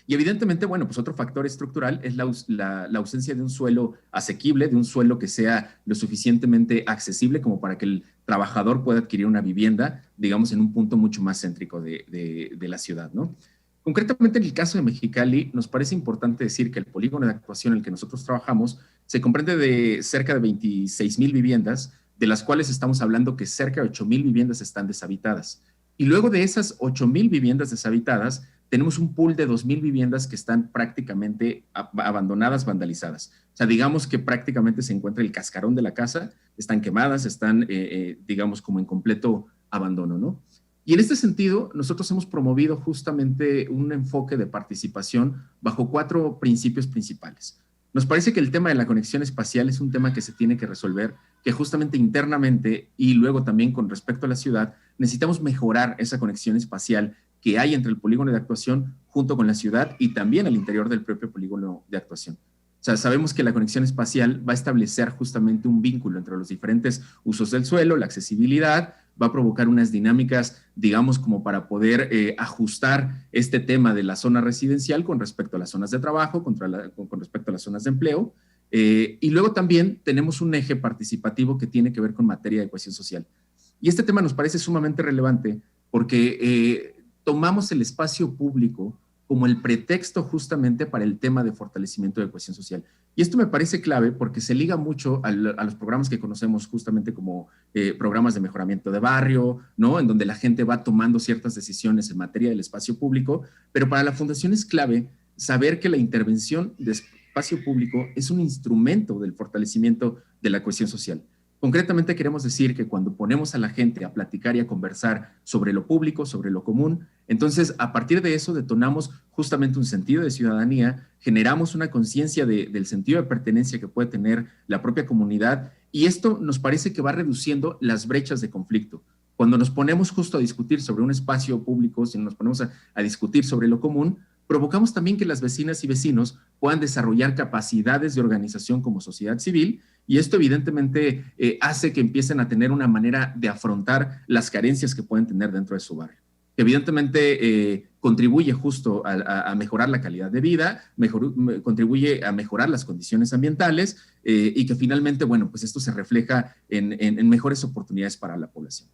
Y evidentemente, bueno, pues otro factor estructural es la ausencia de un suelo asequible, de un suelo que sea lo suficientemente accesible como para que el trabajador pueda adquirir una vivienda, digamos, en un punto mucho más céntrico de la ciudad, ¿no? Concretamente, en el caso de Mexicali, nos parece importante decir que el polígono de actuación en el que nosotros trabajamos se comprende de cerca de 26,000 viviendas, de las cuales estamos hablando que cerca de 8,000 viviendas están deshabitadas. Y luego de esas 8,000 viviendas deshabitadas, tenemos un pool de 2,000 viviendas que están prácticamente abandonadas, vandalizadas. O sea, digamos que prácticamente se encuentra el cascarón de la casa, están quemadas, están, digamos, como en completo abandono, ¿no? Y en este sentido, nosotros hemos promovido justamente un enfoque de participación bajo 4 principios principales. Nos parece que el tema de la conexión espacial es un tema que se tiene que resolver, que justamente internamente y luego también con respecto a la ciudad, necesitamos mejorar esa conexión espacial que hay entre el polígono de actuación junto con la ciudad y también al interior del propio polígono de actuación. O sea, sabemos que la conexión espacial va a establecer justamente un vínculo entre los diferentes usos del suelo, la accesibilidad, va a provocar unas dinámicas, digamos, como para poder ajustar este tema de la zona residencial con respecto a las zonas de trabajo, con respecto a las zonas de empleo. Y luego también tenemos un eje participativo que tiene que ver con materia de cohesión social. Y este tema nos parece sumamente relevante porque tomamos el espacio público como el pretexto justamente para el tema de fortalecimiento de cohesión social. Y esto me parece clave porque se liga mucho a los programas que conocemos justamente como programas de mejoramiento de barrio, ¿no? En donde la gente va tomando ciertas decisiones en materia del espacio público, pero para la Fundación es clave saber que la intervención de espacio público es un instrumento del fortalecimiento de la cohesión social. Concretamente queremos decir que cuando ponemos a la gente a platicar y a conversar sobre lo público, sobre lo común, entonces a partir de eso detonamos justamente un sentido de ciudadanía, generamos una conciencia del sentido de pertenencia que puede tener la propia comunidad y esto nos parece que va reduciendo las brechas de conflicto. Cuando nos ponemos justo a discutir sobre un espacio público, si nos ponemos a discutir sobre lo común, provocamos también que las vecinas y vecinos puedan desarrollar capacidades de organización como sociedad civil y esto evidentemente hace que empiecen a tener una manera de afrontar las carencias que pueden tener dentro de su barrio. Evidentemente contribuye justo a mejorar la calidad de vida, contribuye a mejorar las condiciones ambientales y que finalmente, bueno, pues esto se refleja en mejores oportunidades para la población.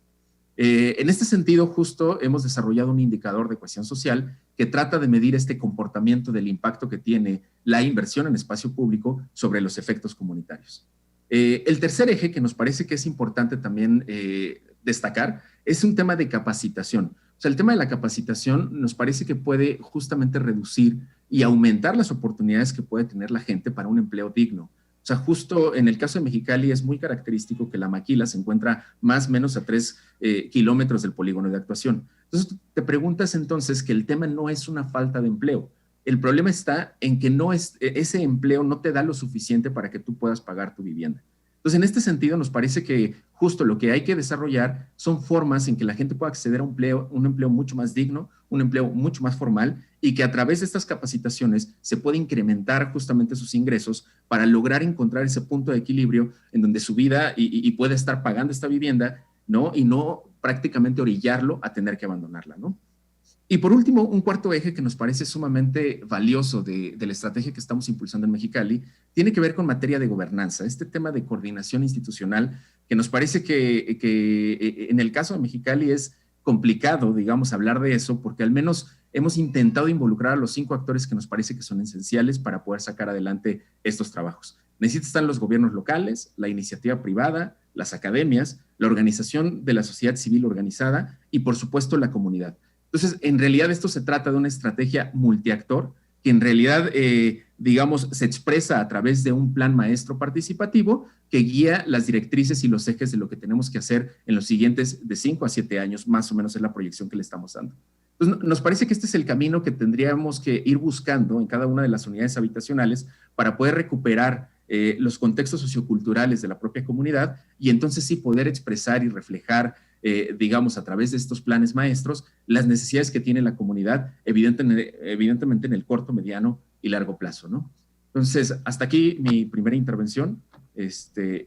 En este sentido, justo hemos desarrollado un indicador de cohesión social que trata de medir este comportamiento del impacto que tiene la inversión en espacio público sobre los efectos comunitarios. El tercer eje que nos parece que es importante también destacar es un tema de capacitación. O sea, el tema de la capacitación nos parece que puede justamente reducir y aumentar las oportunidades que puede tener la gente para un empleo digno. O sea, justo en el caso de Mexicali es muy característico que la maquila se encuentra más o menos a 3 kilómetros del polígono de actuación. Entonces, te preguntas entonces que el tema no es una falta de empleo. El problema está en que ese empleo no te da lo suficiente para que tú puedas pagar tu vivienda. Entonces, en este sentido, nos parece que justo lo que hay que desarrollar son formas en que la gente pueda acceder a un empleo mucho más digno, un empleo mucho más formal y que a través de estas capacitaciones se pueda incrementar justamente sus ingresos para lograr encontrar ese punto de equilibrio en donde su vida y pueda estar pagando esta vivienda, ¿no? Y no prácticamente orillarlo a tener que abandonarla, ¿no? Y por último, un cuarto eje que nos parece sumamente valioso de la estrategia que estamos impulsando en Mexicali tiene que ver con materia de gobernanza, este tema de coordinación institucional que nos parece que en el caso de Mexicali es complicado, digamos, hablar de eso porque al menos hemos intentado involucrar a los 5 actores que nos parece que son esenciales para poder sacar adelante estos trabajos. Necesitan los gobiernos locales, la iniciativa privada, las academias, la organización de la sociedad civil organizada y, por supuesto, la comunidad. Entonces, en realidad esto se trata de una estrategia multiactor que en realidad, digamos, se expresa a través de un plan maestro participativo que guía las directrices y los ejes de lo que tenemos que hacer en los siguientes de 5 a 7 años, más o menos es la proyección que le estamos dando. Entonces, nos parece que este es el camino que tendríamos que ir buscando en cada una de las unidades habitacionales para poder recuperar los contextos socioculturales de la propia comunidad y entonces sí poder expresar y reflejar digamos, a través de estos planes maestros, las necesidades que tiene la comunidad, evidentemente en el corto, mediano y largo plazo, ¿no? Entonces, hasta aquí mi primera intervención,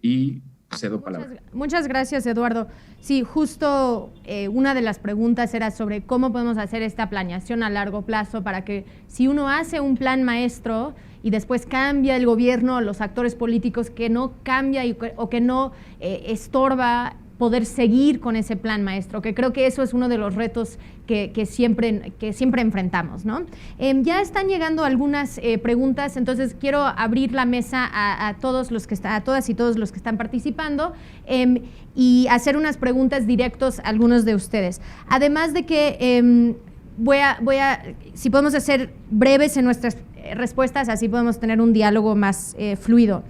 y cedo palabra. Muchas gracias, Eduardo. Sí, justo una de las preguntas era sobre cómo podemos hacer esta planeación a largo plazo para que si uno hace un plan maestro y después cambia el gobierno, los actores políticos, que no cambia o que no estorba poder seguir con ese plan maestro, que creo que eso es uno de los retos que siempre enfrentamos, ¿no? Ya están llegando algunas preguntas, entonces quiero abrir la mesa a todas y todos los que están participando y hacer unas preguntas directas a algunos de ustedes. Además de que si podemos ser breves en nuestras respuestas, así podemos tener un diálogo más fluido.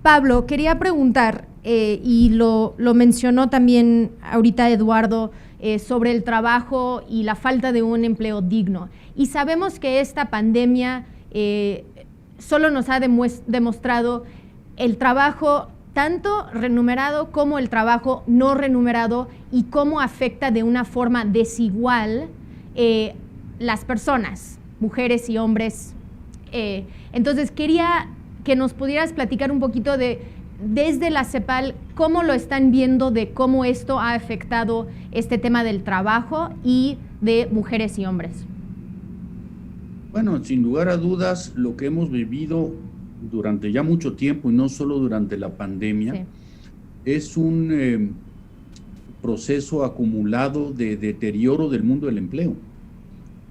Pablo, quería preguntar, y lo mencionó también ahorita Eduardo, sobre el trabajo y la falta de un empleo digno. Y sabemos que esta pandemia solo nos ha demostrado el trabajo tanto remunerado como el trabajo no remunerado y cómo afecta de una forma desigual las personas, mujeres y hombres. Entonces quería que nos pudieras platicar un poquito desde la CEPAL, cómo lo están viendo, de cómo esto ha afectado este tema del trabajo y de mujeres y hombres. Bueno, sin lugar a dudas, lo que hemos vivido durante ya mucho tiempo, y no solo durante la pandemia, sí, es un proceso acumulado de deterioro del mundo del empleo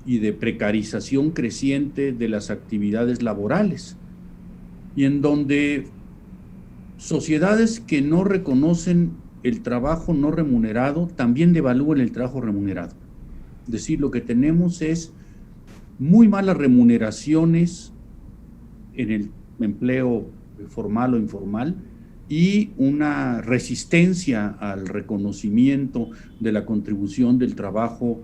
y de precarización creciente de las actividades laborales, y en donde sociedades que no reconocen el trabajo no remunerado también devalúan el trabajo remunerado. Es decir, lo que tenemos es muy malas remuneraciones en el empleo formal o informal y una resistencia al reconocimiento de la contribución del trabajo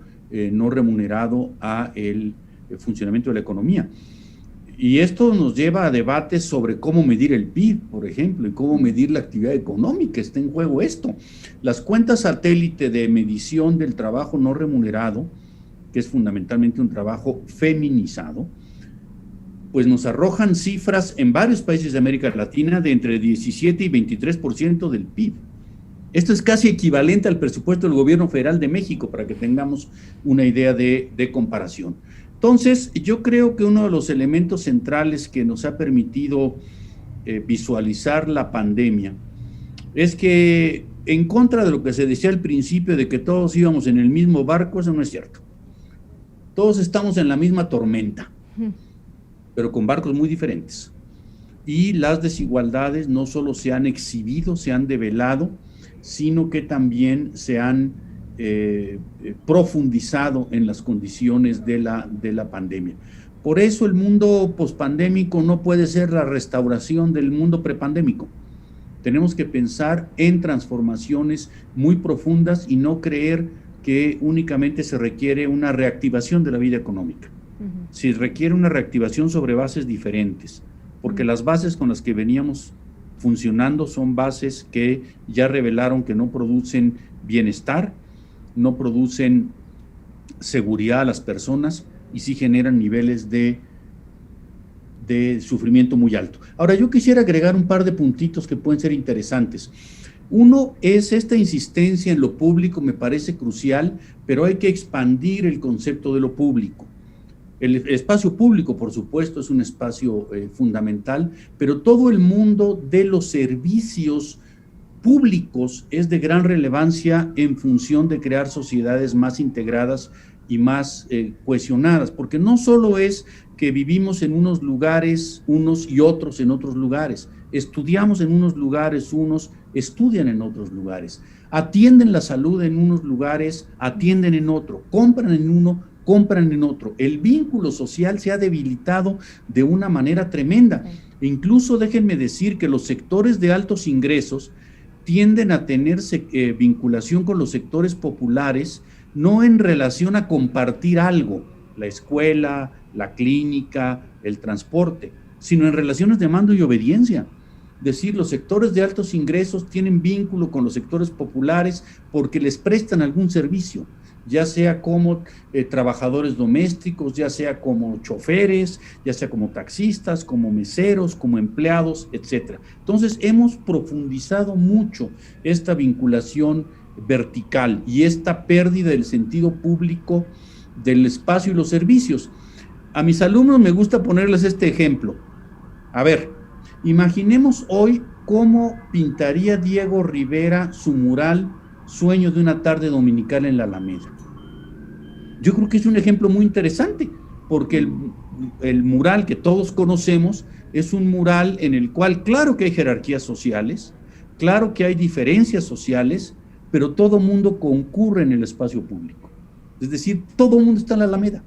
no remunerado a el funcionamiento de la economía. Y esto nos lleva a debates sobre cómo medir el PIB, por ejemplo, y cómo medir la actividad económica. Está en juego esto. Las cuentas satélite de medición del trabajo no remunerado, que es fundamentalmente un trabajo feminizado, pues nos arrojan cifras en varios países de América Latina de entre 17 y 23% del PIB. Esto es casi equivalente al presupuesto del gobierno federal de México, para que tengamos una idea de comparación. Entonces, yo creo que uno de los elementos centrales que nos ha permitido visualizar la pandemia es que, en contra de lo que se decía al principio de que todos íbamos en el mismo barco, eso no es cierto. Todos estamos en la misma tormenta, pero con barcos muy diferentes. Y las desigualdades no solo se han exhibido, se han develado, sino que también se han profundizado en las condiciones de la pandemia. Por eso el mundo pospandémico no puede ser la restauración del mundo prepandémico. Tenemos que pensar en transformaciones muy profundas y no creer que únicamente se requiere una reactivación de la vida económica. Se requiere una reactivación sobre bases diferentes, porque las bases con las que veníamos funcionando son bases que ya revelaron que no producen bienestar, no producen seguridad a las personas y sí generan niveles de sufrimiento muy alto. Ahora, yo quisiera agregar un par de puntitos que pueden ser interesantes. Uno es esta insistencia en lo público, me parece crucial, pero hay que expandir el concepto de lo público. El espacio público, por supuesto, es un espacio fundamental, pero todo el mundo de los servicios públicos es de gran relevancia en función de crear sociedades más integradas y más cohesionadas, porque no solo es que vivimos en unos lugares, unos y otros en otros lugares, estudiamos en unos lugares, unos estudian en otros lugares, atienden la salud en unos lugares, atienden en otro, compran en uno, compran en otro. El vínculo social se ha debilitado de una manera tremenda. Incluso déjenme decir que los sectores de altos ingresos tienden a tener vinculación con los sectores populares, no en relación a compartir algo, la escuela, la clínica, el transporte, sino en relaciones de mando y obediencia. Es decir, los sectores de altos ingresos tienen vínculo con los sectores populares porque les prestan algún servicio. ya sea como trabajadores domésticos, ya sea como choferes, ya sea como taxistas, como meseros, como empleados, etc. Entonces, hemos profundizado mucho esta vinculación vertical y esta pérdida del sentido público del espacio y los servicios. A mis alumnos me gusta ponerles este ejemplo. A ver, imaginemos hoy cómo pintaría Diego Rivera su mural Sueño de una tarde dominical en la Alameda. Yo creo que es un ejemplo muy interesante, porque el mural que todos conocemos es un mural en el cual, claro que hay jerarquías sociales, claro que hay diferencias sociales, pero todo mundo concurre en el espacio público. Es decir, todo el mundo está en la Alameda,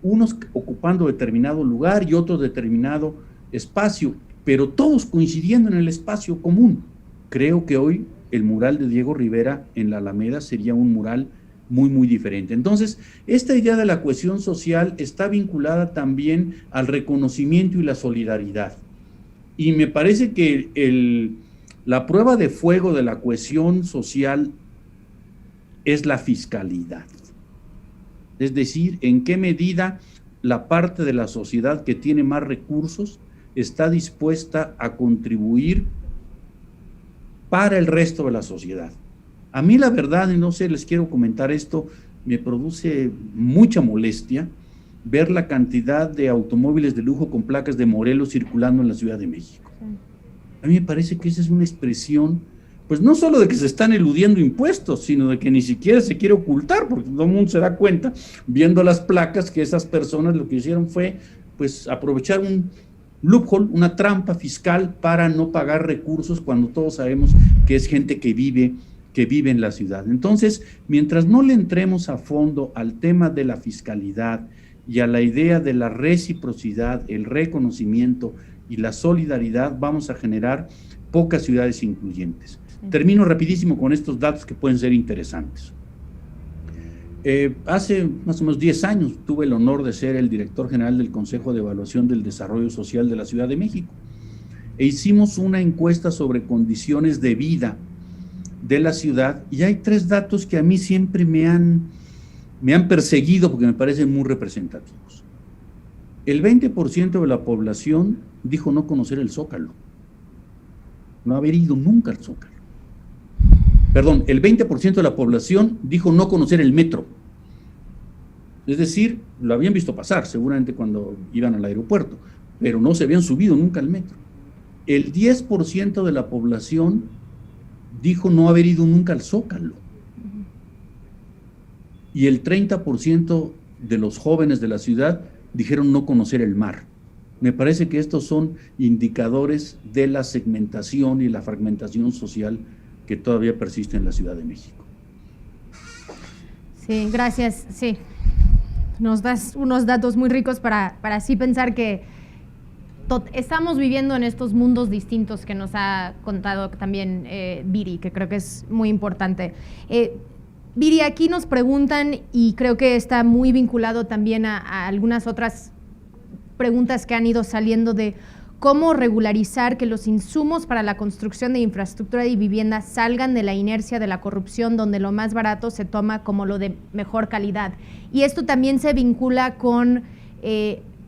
unos ocupando determinado lugar y otros determinado espacio, pero todos coincidiendo en el espacio común. Creo que hoy el mural de Diego Rivera en la Alameda sería un mural muy, muy diferente. Entonces, esta idea de la cohesión social está vinculada también al reconocimiento y la solidaridad. Y me parece que la prueba de fuego de la cohesión social es la fiscalidad. Es decir, en qué medida la parte de la sociedad que tiene más recursos está dispuesta a contribuir para el resto de la sociedad. A mí la verdad, y no sé, les quiero comentar esto, me produce mucha molestia ver la cantidad de automóviles de lujo con placas de Morelos circulando en la Ciudad de México. A mí me parece que esa es una expresión, pues no solo de que se están eludiendo impuestos, sino de que ni siquiera se quiere ocultar, porque todo el mundo se da cuenta, viendo las placas, que esas personas lo que hicieron fue, pues, aprovechar un loophole, una trampa fiscal para no pagar recursos cuando todos sabemos que es gente que vive en la ciudad. Entonces, mientras no le entremos a fondo al tema de la fiscalidad y a la idea de la reciprocidad, el reconocimiento y la solidaridad, vamos a generar pocas ciudades incluyentes. Termino rapidísimo con estos datos que pueden ser interesantes. Hace más o menos 10 años tuve el honor de ser el director general del Consejo de Evaluación del Desarrollo Social de la Ciudad de México e hicimos una encuesta sobre condiciones de vida de la ciudad y hay 3 datos que a mí siempre me han perseguido porque me parecen muy representativos. El 20% de la población dijo no conocer el Zócalo, no haber ido nunca al Zócalo. Perdón, el 20% de la población dijo no conocer el metro. Es decir, lo habían visto pasar seguramente cuando iban al aeropuerto, pero no se habían subido nunca al metro. El 10% de la población dijo no haber ido nunca al Zócalo. Y el 30% de los jóvenes de la ciudad dijeron no conocer el mar. Me parece que estos son indicadores de la segmentación y la fragmentación social que todavía persiste en la Ciudad de México. Sí, gracias. Sí, nos das unos datos muy ricos para así pensar que estamos viviendo en estos mundos distintos que nos ha contado también Viri, que creo que es muy importante. Viri, aquí nos preguntan, y creo que está muy vinculado también a algunas otras preguntas que han ido saliendo de cómo regularizar que los insumos para la construcción de infraestructura y vivienda salgan de la inercia de la corrupción, donde lo más barato se toma como lo de mejor calidad. Y esto también se vincula con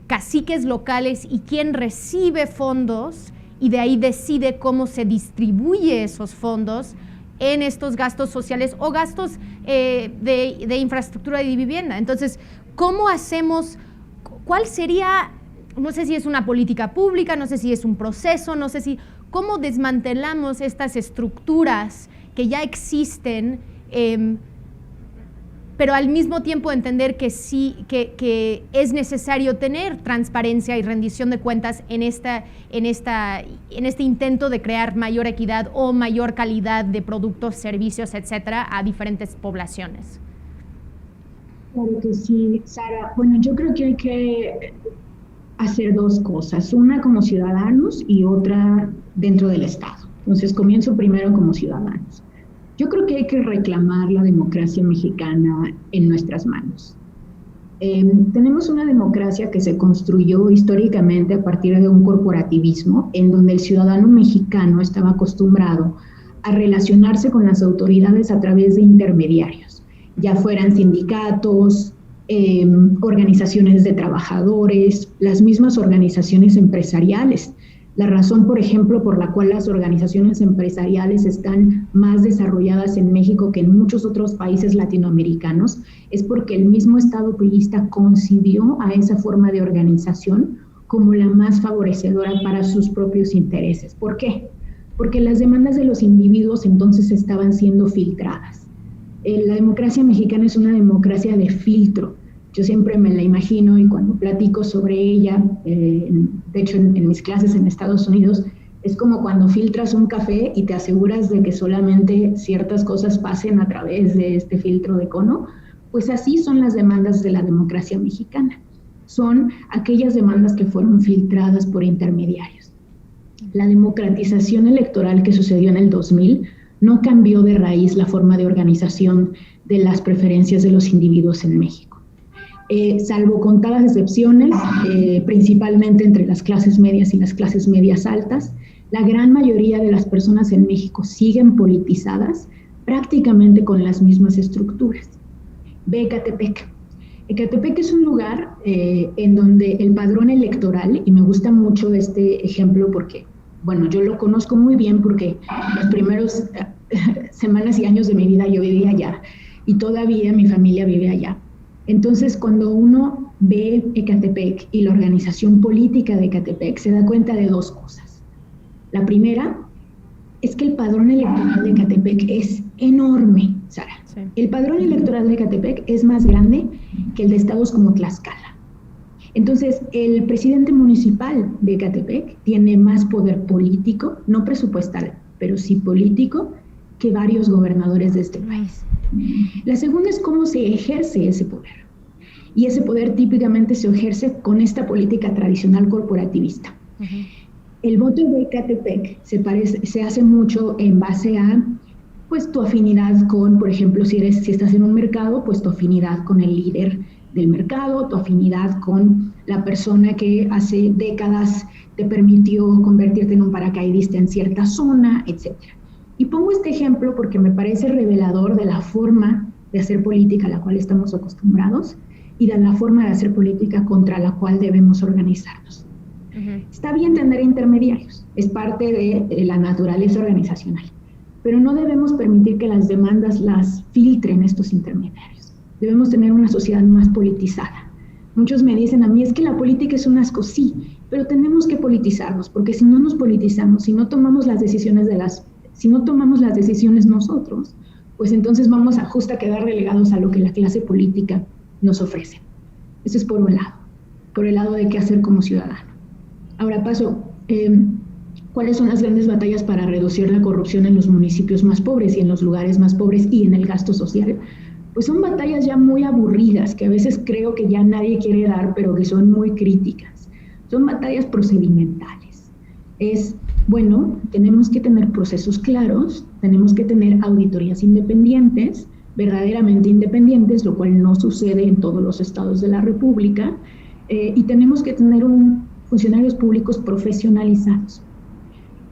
caciques locales y quién recibe fondos y de ahí decide cómo se distribuye esos fondos en estos gastos sociales o gastos de infraestructura y vivienda. Entonces, ¿cómo hacemos? ¿Cuál sería? No sé si es una política pública, no sé si es un proceso, no sé si, ¿cómo desmantelamos estas estructuras que ya existen, pero al mismo tiempo entender que sí, que es necesario tener transparencia y rendición de cuentas en este intento de crear mayor equidad o mayor calidad de productos, servicios, etcétera, a diferentes poblaciones? Claro que sí, Sara. Bueno, yo creo que hay que hacer 2 cosas, una como ciudadanos y otra dentro del Estado. Entonces, comienzo primero como ciudadanos. Yo creo que hay que reclamar la democracia mexicana en nuestras manos. Tenemos una democracia que se construyó históricamente a partir de un corporativismo en donde el ciudadano mexicano estaba acostumbrado a relacionarse con las autoridades a través de intermediarios. ya fueran sindicatos, organizaciones de trabajadores, las mismas organizaciones empresariales. La razón, por ejemplo, por la cual las organizaciones empresariales están más desarrolladas en México que en muchos otros países latinoamericanos es porque el mismo Estado priista concibió a esa forma de organización como la más favorecedora para sus propios intereses. ¿Por qué? Porque las demandas de los individuos entonces estaban siendo filtradas. La democracia mexicana es una democracia de filtro. Yo siempre me la imagino y cuando platico sobre ella, de hecho en mis clases en Estados Unidos, es como cuando filtras un café y te aseguras de que solamente ciertas cosas pasen a través de este filtro de cono. Pues así son las demandas de la democracia mexicana. Son aquellas demandas que fueron filtradas por intermediarios. La democratización electoral que sucedió en el 2000 no cambió de raíz la forma de organización de las preferencias de los individuos en México. Salvo contadas excepciones, principalmente entre las clases medias y las clases medias altas, la gran mayoría de las personas en México siguen politizadas prácticamente con las mismas estructuras. Ve Ecatepec. Ecatepec es un lugar en donde el padrón electoral, y me gusta mucho este ejemplo porque, bueno, yo lo conozco muy bien porque los primeros semanas y años de mi vida yo vivía allá y todavía mi familia vive allá. Entonces, cuando uno ve Ecatepec y la organización política de Ecatepec, se da cuenta de dos cosas. La primera es que el padrón electoral de Ecatepec es enorme, Sara. Sí. El padrón electoral de Ecatepec es más grande que el de estados como Tlaxcala. Entonces, el presidente municipal de Ecatepec tiene más poder político, no presupuestal, pero sí político, que varios gobernadores de este país. La segunda es cómo se ejerce ese poder. Y ese poder típicamente se ejerce con esta política tradicional corporativista. El voto de Ecatepec se hace mucho en base a pues, tu afinidad con, por ejemplo, si estás en un mercado, pues tu afinidad con el líder del mercado, tu afinidad con la persona que hace décadas te permitió convertirte en un paracaidista en cierta zona, etc. Y pongo este ejemplo porque me parece revelador de la forma de hacer política a la cual estamos acostumbrados y de la forma de hacer política contra la cual debemos organizarnos. Está bien tener intermediarios, es parte de la naturaleza organizacional, pero no debemos permitir que las demandas las filtren estos intermediarios. Debemos tener una sociedad más politizada. Muchos me dicen a mí, es que la política es un asco, sí, pero tenemos que politizarnos, porque si no nos politizamos, si no tomamos las decisiones nosotros, pues entonces vamos a justo a quedar relegados a lo que la clase política nos ofrece. Eso es por un lado, por el lado de qué hacer como ciudadano. Ahora paso, ¿cuáles son las grandes batallas para reducir la corrupción en los municipios más pobres y en los lugares más pobres y en el gasto social? Pues son batallas ya muy aburridas, que a veces creo que ya nadie quiere dar, pero que son muy críticas. Son batallas procedimentales. Bueno, tenemos que tener procesos claros, tenemos que tener auditorías independientes, verdaderamente independientes, lo cual no sucede en todos los estados de la República, y tenemos que tener funcionarios públicos profesionalizados.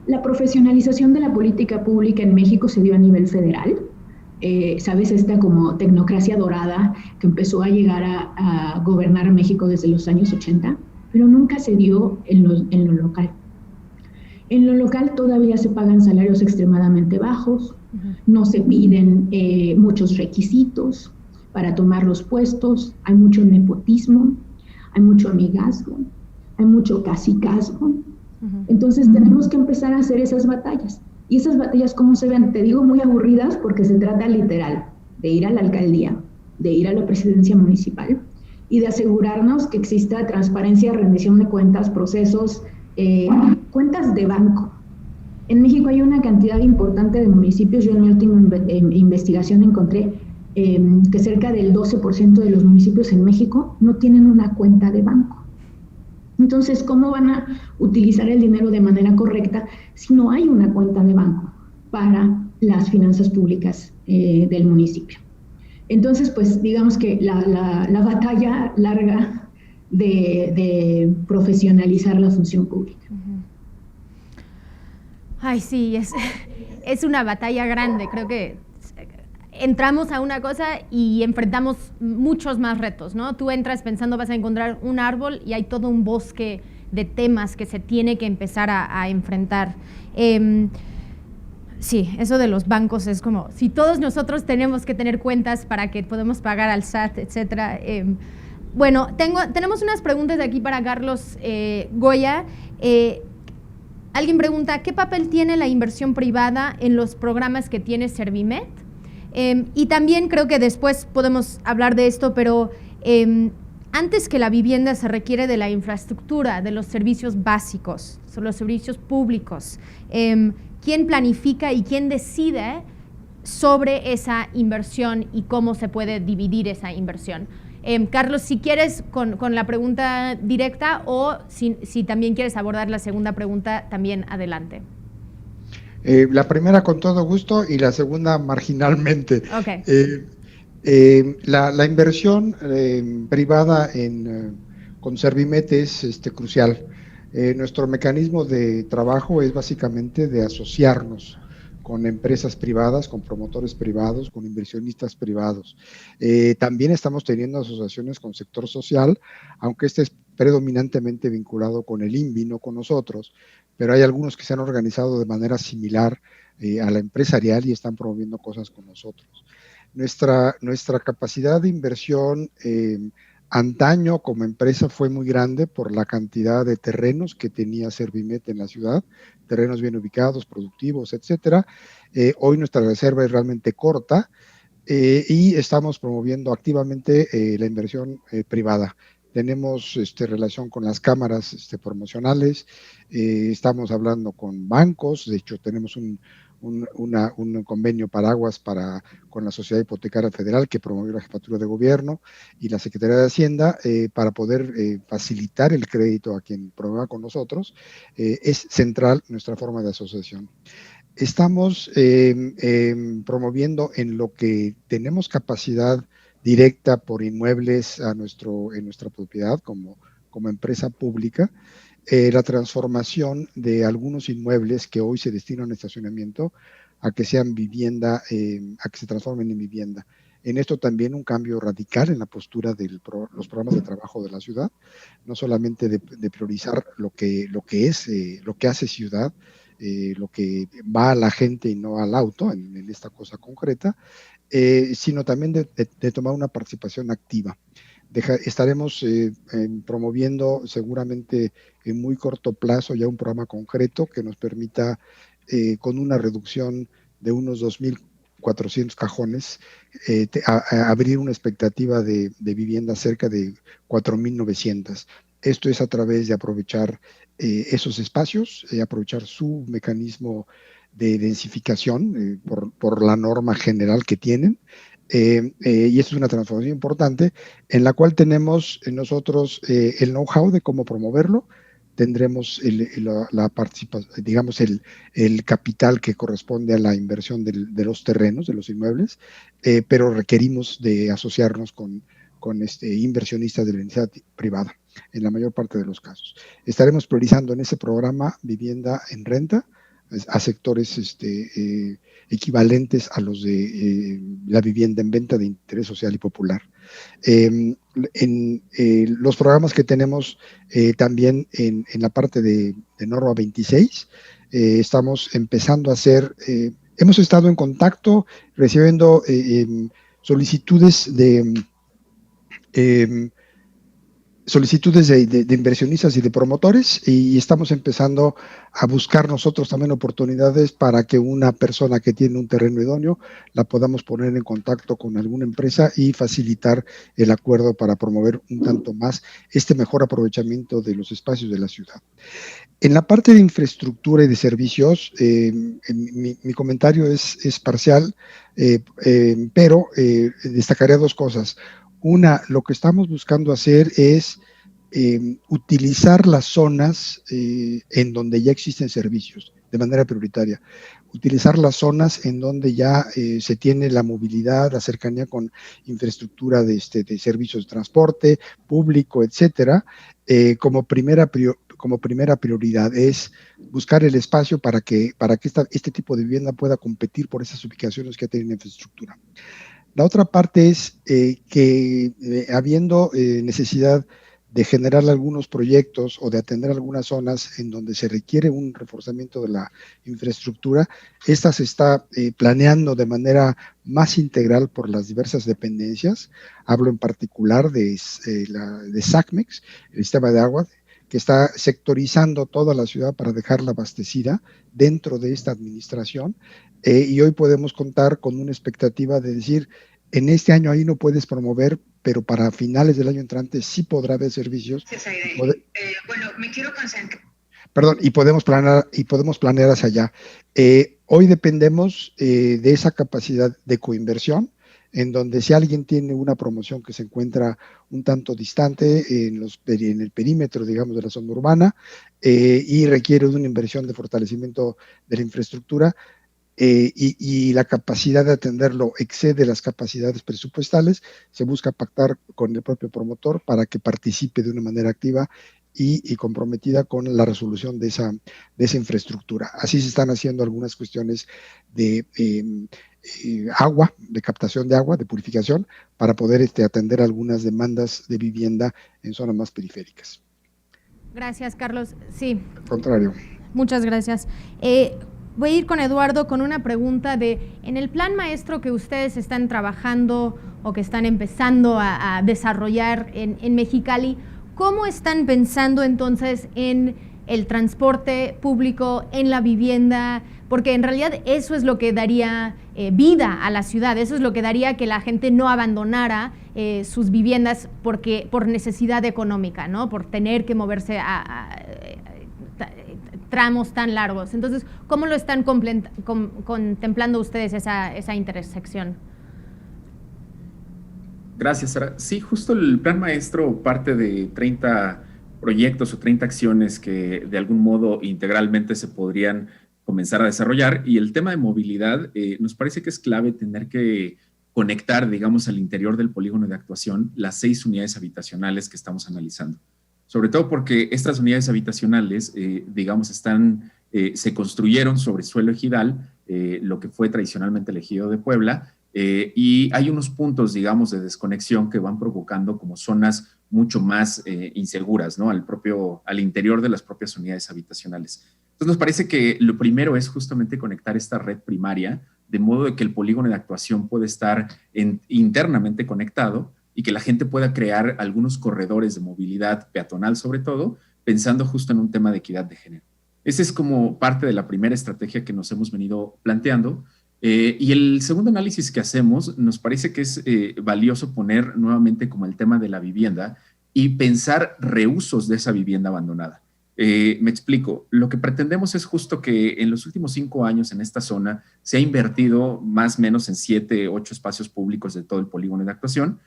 La profesionalización de la política pública en México se dio a nivel federal. ¿Sabes? Esta como tecnocracia dorada que empezó a llegar a gobernar México desde los años 80, pero nunca se dio en lo local. En lo local todavía se pagan salarios extremadamente bajos, no se piden muchos requisitos para tomar los puestos, hay mucho nepotismo, hay mucho amigazgo, hay mucho cacicazgo. Entonces tenemos que empezar a hacer esas batallas. Y esas batallas, ¿cómo se ven? Te digo muy aburridas porque se trata literal de ir a la alcaldía, de ir a la presidencia municipal y de asegurarnos que exista transparencia, rendición de cuentas, procesos, cuentas de banco. En México hay una cantidad importante de municipios. Yo en mi última investigación encontré que cerca del 12% de los municipios en México no tienen una cuenta de banco. Entonces, ¿cómo van a utilizar el dinero de manera correcta si no hay una cuenta de banco para las finanzas públicas del municipio? Entonces, pues digamos que la batalla larga de profesionalizar la función pública. Ay, sí, es una batalla grande. Creo que entramos a una cosa y enfrentamos muchos más retos, ¿no? Tú entras pensando vas a encontrar un árbol y hay todo un bosque de temas que se tiene que empezar a enfrentar. Sí, eso de los bancos es como, si todos nosotros tenemos que tener cuentas para que podamos pagar al SAT, etcétera. Bueno, tenemos unas preguntas de aquí para Carlos Goya. Alguien pregunta, ¿qué papel tiene la inversión privada en los programas que tiene Servimet? Y también creo que después podemos hablar de esto, pero antes que la vivienda se requiere de la infraestructura, de los servicios básicos, los servicios públicos. ¿Quién planifica y quién decide sobre esa inversión y cómo se puede dividir esa inversión? Carlos, si quieres con la pregunta directa o si también quieres abordar la segunda pregunta, también adelante. La primera con todo gusto y la segunda marginalmente. Okay. La inversión privada con Servimet es crucial. Nuestro mecanismo de trabajo es básicamente de asociarnos con empresas privadas, con promotores privados, con inversionistas privados. También estamos teniendo asociaciones con sector social, aunque este es predominantemente vinculado con el INVI, no con nosotros, pero hay algunos que se han organizado de manera similar a la empresarial y están promoviendo cosas con nosotros. Nuestra capacidad de inversión antaño como empresa fue muy grande por la cantidad de terrenos que tenía Servimet en la ciudad, terrenos bien ubicados, productivos, etcétera. Hoy nuestra reserva es realmente corta y estamos promoviendo activamente la inversión privada. Tenemos relación con las cámaras promocionales, estamos hablando con bancos, de hecho tenemos un convenio paraguas con la Sociedad Hipotecaria Federal que promovió la Jefatura de Gobierno y la Secretaría de Hacienda para poder facilitar el crédito a quien promueva con nosotros. Es central nuestra forma de asociación. Estamos promoviendo en lo que tenemos capacidad directa por inmuebles en nuestra propiedad como empresa pública, la transformación de algunos inmuebles que hoy se destinan a estacionamiento a que sean vivienda, a que se transformen en vivienda. En esto también un cambio radical en la postura de los programas de trabajo de la ciudad, no solamente de priorizar lo que hace ciudad, lo que va a la gente y no al auto en esta cosa concreta, sino también de tomar una participación activa. Estaremos promoviendo seguramente en muy corto plazo ya un programa concreto que nos permita, con una reducción de unos 2.400 cajones, abrir una expectativa de vivienda cerca de 4.900. Esto es a través de aprovechar esos espacios, aprovechar su mecanismo de densificación por la norma general que tienen. Y esto es una transformación importante en la cual tenemos nosotros el know-how de cómo promoverlo, tendremos la participación, digamos el capital que corresponde a la inversión de los terrenos, de los inmuebles, pero requerimos de asociarnos con inversionistas de la iniciativa privada en la mayor parte de los casos. Estaremos priorizando en ese programa vivienda en renta a sectores equivalentes a los de la vivienda en venta de interés social y popular. Los programas que tenemos también en la parte de Norma 26, estamos empezando a hacer, hemos estado en contacto recibiendo solicitudes de inversionistas y de promotores, y estamos empezando a buscar nosotros también oportunidades para que una persona que tiene un terreno idóneo la podamos poner en contacto con alguna empresa y facilitar el acuerdo para promover un tanto más mejor aprovechamiento de los espacios de la ciudad. En la parte de infraestructura y de servicios, mi comentario es parcial, pero destacaría dos cosas. Una, lo que estamos buscando hacer es utilizar las zonas en donde ya existen servicios de manera prioritaria. Utilizar las zonas en donde ya se tiene la movilidad, la cercanía con infraestructura de servicios de transporte público, etcétera, como primera como primera prioridad, es buscar el espacio para que este tipo de vivienda pueda competir por esas ubicaciones que tienen infraestructura. La otra parte es que habiendo necesidad de generar algunos proyectos o de atender algunas zonas en donde se requiere un reforzamiento de la infraestructura, esta se está planeando de manera más integral por las diversas dependencias. Hablo en particular de SACMEX, el sistema de agua, que está sectorizando toda la ciudad para dejarla abastecida dentro de esta administración, y hoy podemos contar con una expectativa de decir, en este año ahí no puedes promover, pero para finales del año entrante sí podrá haber servicios. Bueno, me quiero concentrar. Perdón, y podemos planear hacia allá. Hoy dependemos de esa capacidad de coinversión, en donde si alguien tiene una promoción que se encuentra un tanto distante en el perímetro, digamos, de la zona urbana, y requiere de una inversión de fortalecimiento de la infraestructura, y la capacidad de atenderlo excede las capacidades presupuestales, se busca pactar con el propio promotor para que participe de una manera activa y comprometida con la resolución de esa infraestructura. Así se están haciendo algunas cuestiones de agua, de captación de agua, de purificación, para poder atender algunas demandas de vivienda en zonas más periféricas. Gracias, Carlos. Sí. Al contrario. Muchas gracias. Voy a ir con Eduardo con una pregunta en el plan maestro que ustedes están trabajando o que están empezando a desarrollar en Mexicali, ¿cómo están pensando entonces en el transporte público, en la vivienda? Porque en realidad eso es lo que daría vida a la ciudad, eso es lo que daría que la gente no abandonara sus viviendas por necesidad económica, ¿no? Por tener que moverse a tramos tan largos. Entonces, ¿cómo lo están contemplando ustedes esa intersección? Gracias, Sara. Sí, justo el plan maestro parte de 30 proyectos o 30 acciones que de algún modo integralmente se podrían comenzar a desarrollar, y el tema de movilidad nos parece que es clave tener que conectar, digamos, al interior del polígono de actuación las 6 unidades habitacionales que estamos analizando. Sobre todo porque estas unidades habitacionales, digamos, se construyeron sobre suelo ejidal, lo que fue tradicionalmente el ejido de Puebla, y hay unos puntos, digamos, de desconexión que van provocando como zonas mucho más inseguras, ¿no? Al interior de las propias unidades habitacionales. Entonces nos parece que lo primero es justamente conectar esta red primaria, de modo de que el polígono de actuación puede estar internamente conectado, y que la gente pueda crear algunos corredores de movilidad peatonal, sobre todo, pensando justo en un tema de equidad de género. Esa es como parte de la primera estrategia que nos hemos venido planteando. Y el segundo análisis que hacemos, nos parece que es valioso poner nuevamente como el tema de la vivienda y pensar reusos de esa vivienda abandonada. Me explico. Lo que pretendemos es justo que en los últimos 5 años en esta zona se ha invertido más o menos en 7, 8 espacios públicos de todo el polígono de actuación,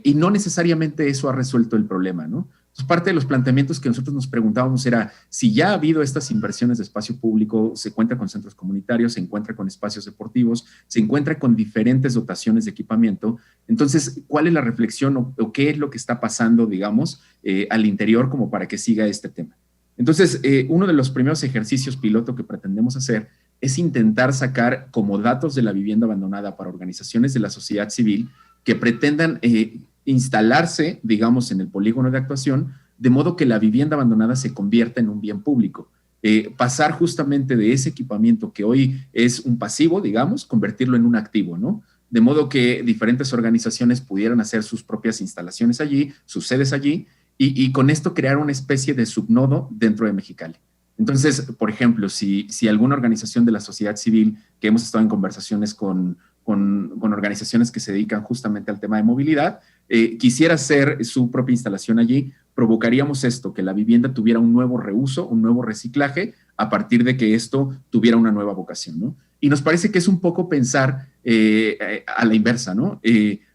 y no necesariamente eso ha resuelto el problema, ¿no? Entonces, parte de los planteamientos que nosotros nos preguntábamos era, si ya ha habido estas inversiones de espacio público, se encuentra con centros comunitarios, se encuentra con espacios deportivos, se encuentra con diferentes dotaciones de equipamiento, entonces, ¿cuál es la reflexión o qué es lo que está pasando, digamos, al interior como para que siga este tema? Entonces, uno de los primeros ejercicios piloto que pretendemos hacer es intentar sacar como datos de la vivienda abandonada para organizaciones de la sociedad civil que pretendan instalarse, digamos, en el polígono de actuación, de modo que la vivienda abandonada se convierta en un bien público. Pasar justamente de ese equipamiento que hoy es un pasivo, digamos, convertirlo en un activo, ¿no? De modo que diferentes organizaciones pudieran hacer sus propias instalaciones allí, sus sedes allí, y con esto crear una especie de subnodo dentro de Mexicali. Entonces, por ejemplo, si alguna organización de la sociedad civil, que hemos estado en conversaciones con organizaciones que se dedican justamente al tema de movilidad, quisiera hacer su propia instalación allí, provocaríamos esto, que la vivienda tuviera un nuevo reuso, un nuevo reciclaje, a partir de que esto tuviera una nueva vocación, ¿no? Y nos parece que es un poco pensar a la inversa, ¿no?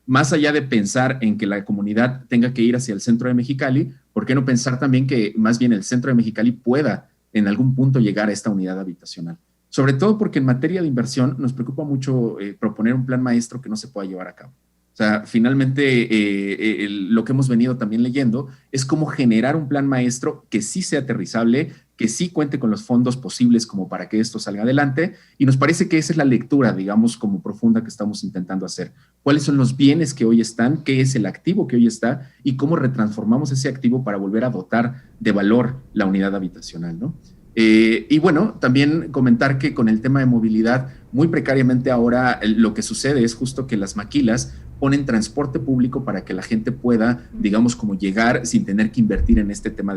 Más allá de pensar en que la comunidad tenga que ir hacia el centro de Mexicali, ¿por qué no pensar también que más bien el centro de Mexicali pueda en algún punto llegar a esta unidad habitacional? Sobre todo porque en materia de inversión nos preocupa mucho proponer un plan maestro que no se pueda llevar a cabo. O sea, finalmente lo que hemos venido también leyendo es cómo generar un plan maestro que sí sea aterrizable, que sí cuente con los fondos posibles como para que esto salga adelante, y nos parece que esa es la lectura, digamos, como profunda que estamos intentando hacer. ¿Cuáles son los bienes que hoy están? ¿Qué es el activo que hoy está? Y cómo retransformamos ese activo para volver a dotar de valor la unidad habitacional, ¿no? Y bueno, también comentar que con el tema de movilidad, muy precariamente ahora lo que sucede es justo que las maquilas ponen transporte público para que la gente pueda, digamos, como llegar sin tener que invertir en este tema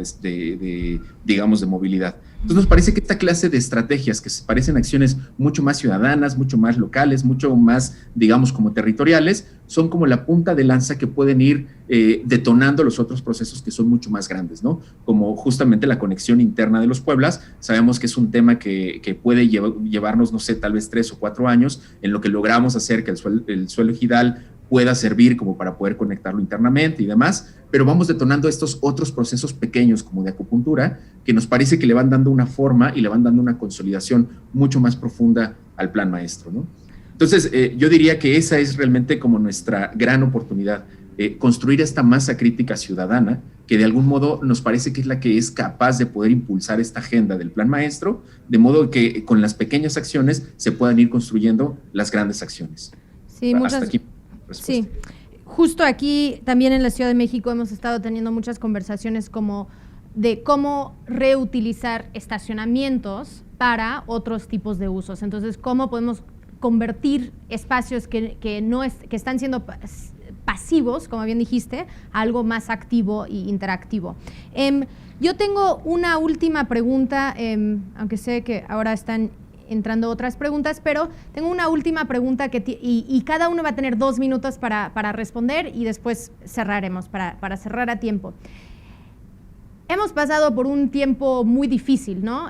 digamos, de movilidad. Entonces nos parece que esta clase de estrategias, que se parecen acciones mucho más ciudadanas, mucho más locales, mucho más, digamos, como territoriales, son como la punta de lanza que pueden ir detonando los otros procesos que son mucho más grandes, ¿no? Como justamente la conexión interna de los pueblos. Sabemos que es un tema que puede llevarnos, no sé, tal vez 3 o 4 años, en lo que logramos hacer que el suelo ejidal pueda servir como para poder conectarlo internamente y demás, pero vamos detonando estos otros procesos pequeños como de acupuntura que nos parece que le van dando una forma y le van dando una consolidación mucho más profunda al plan maestro, ¿no? Entonces, yo diría que esa es realmente como nuestra gran oportunidad, construir esta masa crítica ciudadana que de algún modo nos parece que es la que es capaz de poder impulsar esta agenda del plan maestro, de modo que con las pequeñas acciones se puedan ir construyendo las grandes acciones. Sí, Hasta aquí. Sí, justo aquí también en la Ciudad de México hemos estado teniendo muchas conversaciones como de cómo reutilizar estacionamientos para otros tipos de usos. Entonces, cómo podemos convertir espacios que están siendo pasivos, como bien dijiste, a algo más activo e interactivo. Yo tengo una última pregunta, aunque sé que ahora están entrando otras preguntas, pero tengo una última pregunta y cada uno va a tener 2 minutos para responder y después cerraremos para cerrar a tiempo. Hemos pasado por un tiempo muy difícil, ¿no?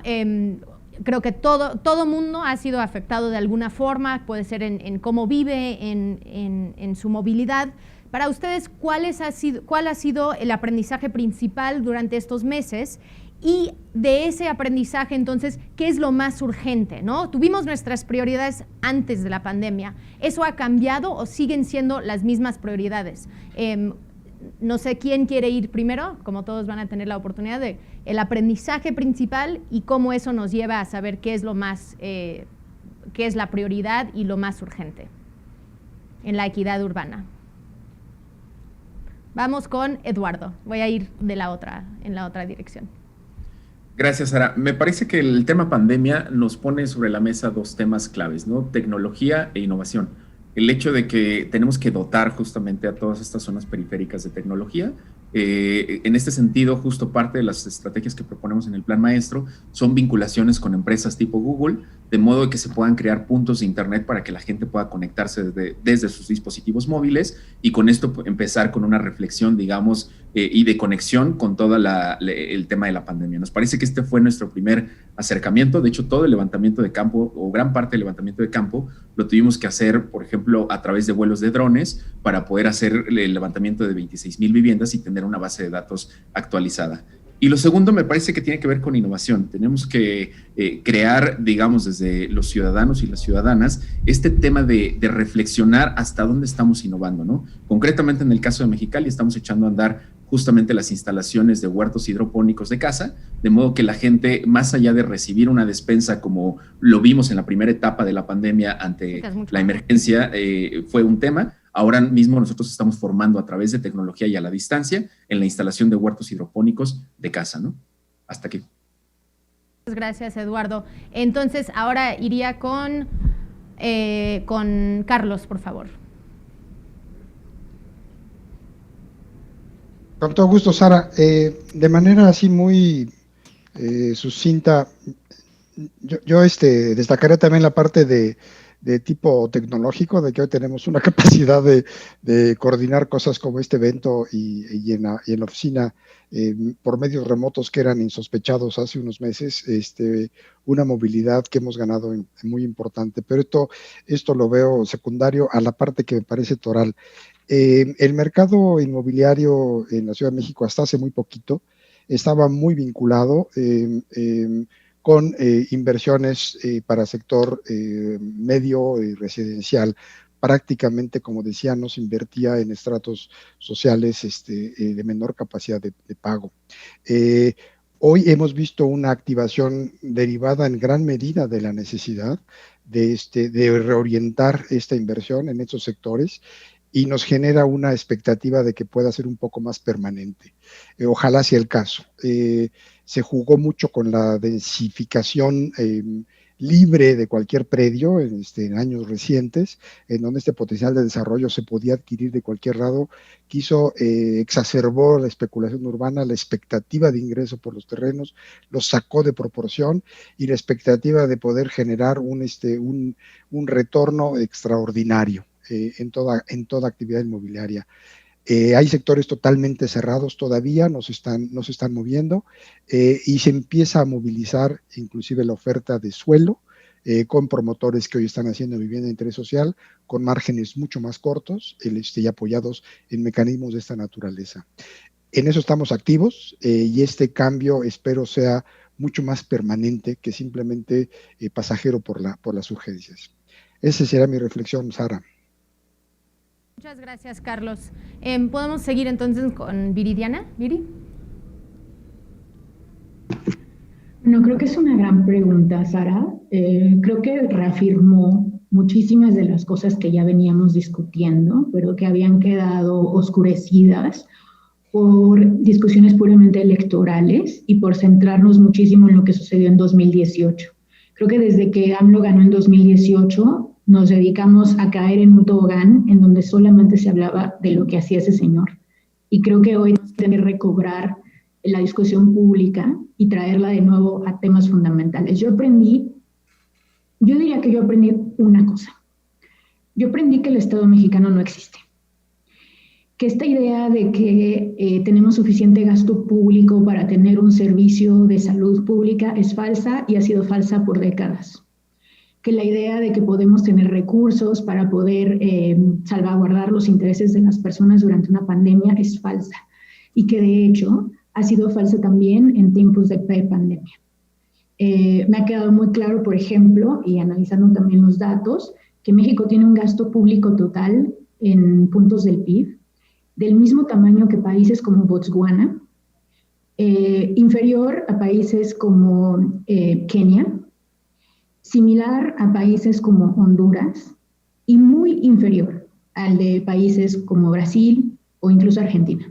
Creo que todo mundo ha sido afectado de alguna forma, puede ser en cómo vive, en su movilidad. Para ustedes, ¿cuál ha sido el aprendizaje principal durante estos meses? Y de ese aprendizaje, entonces, ¿qué es lo más urgente, ¿no? Tuvimos nuestras prioridades antes de la pandemia. ¿Eso ha cambiado o siguen siendo las mismas prioridades? No sé quién quiere ir primero, como todos van a tener la oportunidad de el aprendizaje principal y cómo eso nos lleva a saber qué es lo más, qué es la prioridad y lo más urgente en la equidad urbana. Vamos con Eduardo. Voy a ir en la otra dirección. Gracias, Sara. Me parece que el tema pandemia nos pone sobre la mesa 2 temas claves, ¿no? Tecnología e innovación. El hecho de que tenemos que dotar justamente a todas estas zonas periféricas de tecnología. En este sentido, justo parte de las estrategias que proponemos en el plan maestro son vinculaciones con empresas tipo Google, de modo que se puedan crear puntos de internet para que la gente pueda conectarse desde sus dispositivos móviles y con esto empezar con una reflexión, digamos, y de conexión con todo el tema de la pandemia. Nos parece que este fue nuestro primer acercamiento. De hecho, todo el levantamiento de campo o gran parte del levantamiento de campo lo tuvimos que hacer, por ejemplo, a través de vuelos de drones para poder hacer el levantamiento de 26,000 viviendas y tener una base de datos actualizada. Y lo segundo me parece que tiene que ver con innovación. Tenemos que crear, digamos, desde los ciudadanos y las ciudadanas, este tema de reflexionar hasta dónde estamos innovando, ¿no? Concretamente en el caso de Mexicali estamos echando a andar justamente las instalaciones de huertos hidropónicos de casa, de modo que la gente, más allá de recibir una despensa como lo vimos en la primera etapa de la pandemia ante la emergencia, fue un tema. Ahora mismo nosotros estamos formando a través de tecnología y a la distancia en la instalación de huertos hidropónicos de casa, ¿no? Hasta aquí. Muchas gracias, Eduardo. Entonces, ahora iría con Carlos, por favor. Con todo gusto, Sara. De manera así muy sucinta, yo destacaría también la parte de tipo tecnológico, de que hoy tenemos una capacidad de coordinar cosas como este evento y en la oficina por medios remotos que eran insospechados hace unos meses, una movilidad que hemos ganado muy importante. Pero esto lo veo secundario a la parte que me parece toral. El mercado inmobiliario en la Ciudad de México hasta hace muy poquito estaba muy vinculado con inversiones para sector medio y residencial, prácticamente, como decía, no se invertía en estratos sociales de menor capacidad de pago. Hoy hemos visto una activación derivada en gran medida de la necesidad de reorientar esta inversión en estos sectores, y nos genera una expectativa de que pueda ser un poco más permanente. Ojalá sea el caso. Se jugó mucho con la densificación libre de cualquier predio en años recientes, en donde este potencial de desarrollo se podía adquirir de cualquier lado. Exacerbó la especulación urbana, la expectativa de ingreso por los terrenos, los sacó de proporción, y la expectativa de poder generar un retorno extraordinario en toda actividad inmobiliaria. Hay sectores totalmente cerrados todavía, no se están moviendo, y se empieza a movilizar inclusive la oferta de suelo, con promotores que hoy están haciendo vivienda de interés social con márgenes mucho más cortos y apoyados en mecanismos de esta naturaleza. En eso estamos activos, y este cambio espero sea mucho más permanente que simplemente pasajero por las urgencias. Esa será mi reflexión, Sara. Muchas gracias, Carlos. ¿Podemos seguir entonces con Viridiana? ¿Viri? No, creo que es una gran pregunta, Sara. Creo que reafirmó muchísimas de las cosas que ya veníamos discutiendo, pero que habían quedado oscurecidas por discusiones puramente electorales y por centrarnos muchísimo en lo que sucedió en 2018. Creo que desde que AMLO ganó en 2018, nos dedicamos a caer en un tobogán en donde solamente se hablaba de lo que hacía ese señor. Y creo que hoy tenemos que recobrar la discusión pública y traerla de nuevo a temas fundamentales. Yo diría que yo aprendí una cosa. Yo aprendí que el Estado mexicano no existe. Que esta idea de que tenemos suficiente gasto público para tener un servicio de salud pública es falsa y ha sido falsa por décadas. Que la idea de que podemos tener recursos para poder salvaguardar los intereses de las personas durante una pandemia es falsa, y que de hecho ha sido falsa también en tiempos de pandemia. Me ha quedado muy claro, por ejemplo, y analizando también los datos, que México tiene un gasto público total en puntos del PIB del mismo tamaño que países como Botswana, inferior a países como Kenia, similar a países como Honduras y muy inferior al de países como Brasil o incluso Argentina.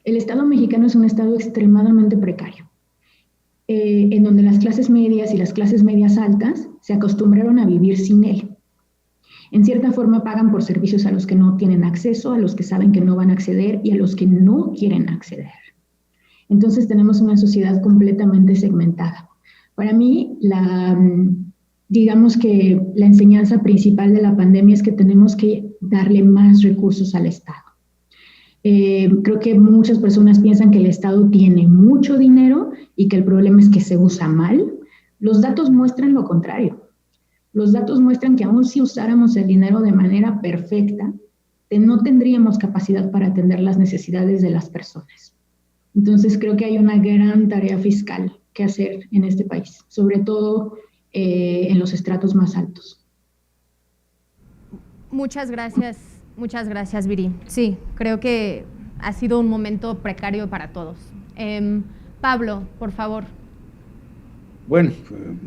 El Estado mexicano es un Estado extremadamente precario, en donde las clases medias y las clases medias altas se acostumbraron a vivir sin él. En cierta forma pagan por servicios a los que no tienen acceso, a los que saben que no van a acceder y a los que no quieren acceder. Entonces tenemos una sociedad completamente segmentada. Para mí, digamos que la enseñanza principal de la pandemia es que tenemos que darle más recursos al Estado. Creo que muchas personas piensan que el Estado tiene mucho dinero y que el problema es que se usa mal. Los datos muestran lo contrario. Los datos muestran que aun si usáramos el dinero de manera perfecta, no tendríamos capacidad para atender las necesidades de las personas. Entonces creo que hay una gran tarea fiscal que hacer en este país, sobre todo en los estratos más altos. Muchas gracias, Viri. Sí, creo que ha sido un momento precario para todos. Pablo, por favor. Bueno,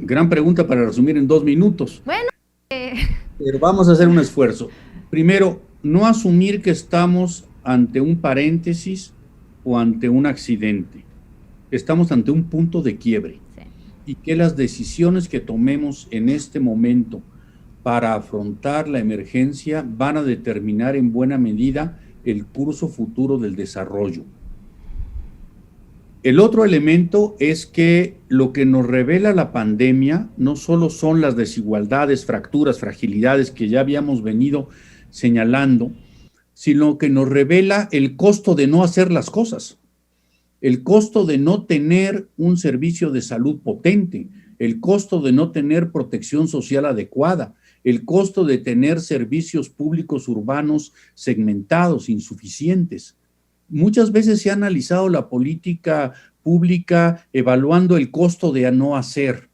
gran pregunta para resumir en 2 minutos. Bueno. Pero vamos a hacer un esfuerzo. Primero, no asumir que estamos ante un paréntesis o ante un accidente. Estamos ante un punto de quiebre. Sí. Y que las decisiones que tomemos en este momento para afrontar la emergencia van a determinar en buena medida el curso futuro del desarrollo. El otro elemento es que lo que nos revela la pandemia no solo son las desigualdades, fracturas, fragilidades que ya habíamos venido señalando, sino que nos revela el costo de no hacer las cosas, el costo de no tener un servicio de salud potente, el costo de no tener protección social adecuada, el costo de tener servicios públicos urbanos segmentados, insuficientes. Muchas veces se ha analizado la política pública evaluando el costo de no hacer,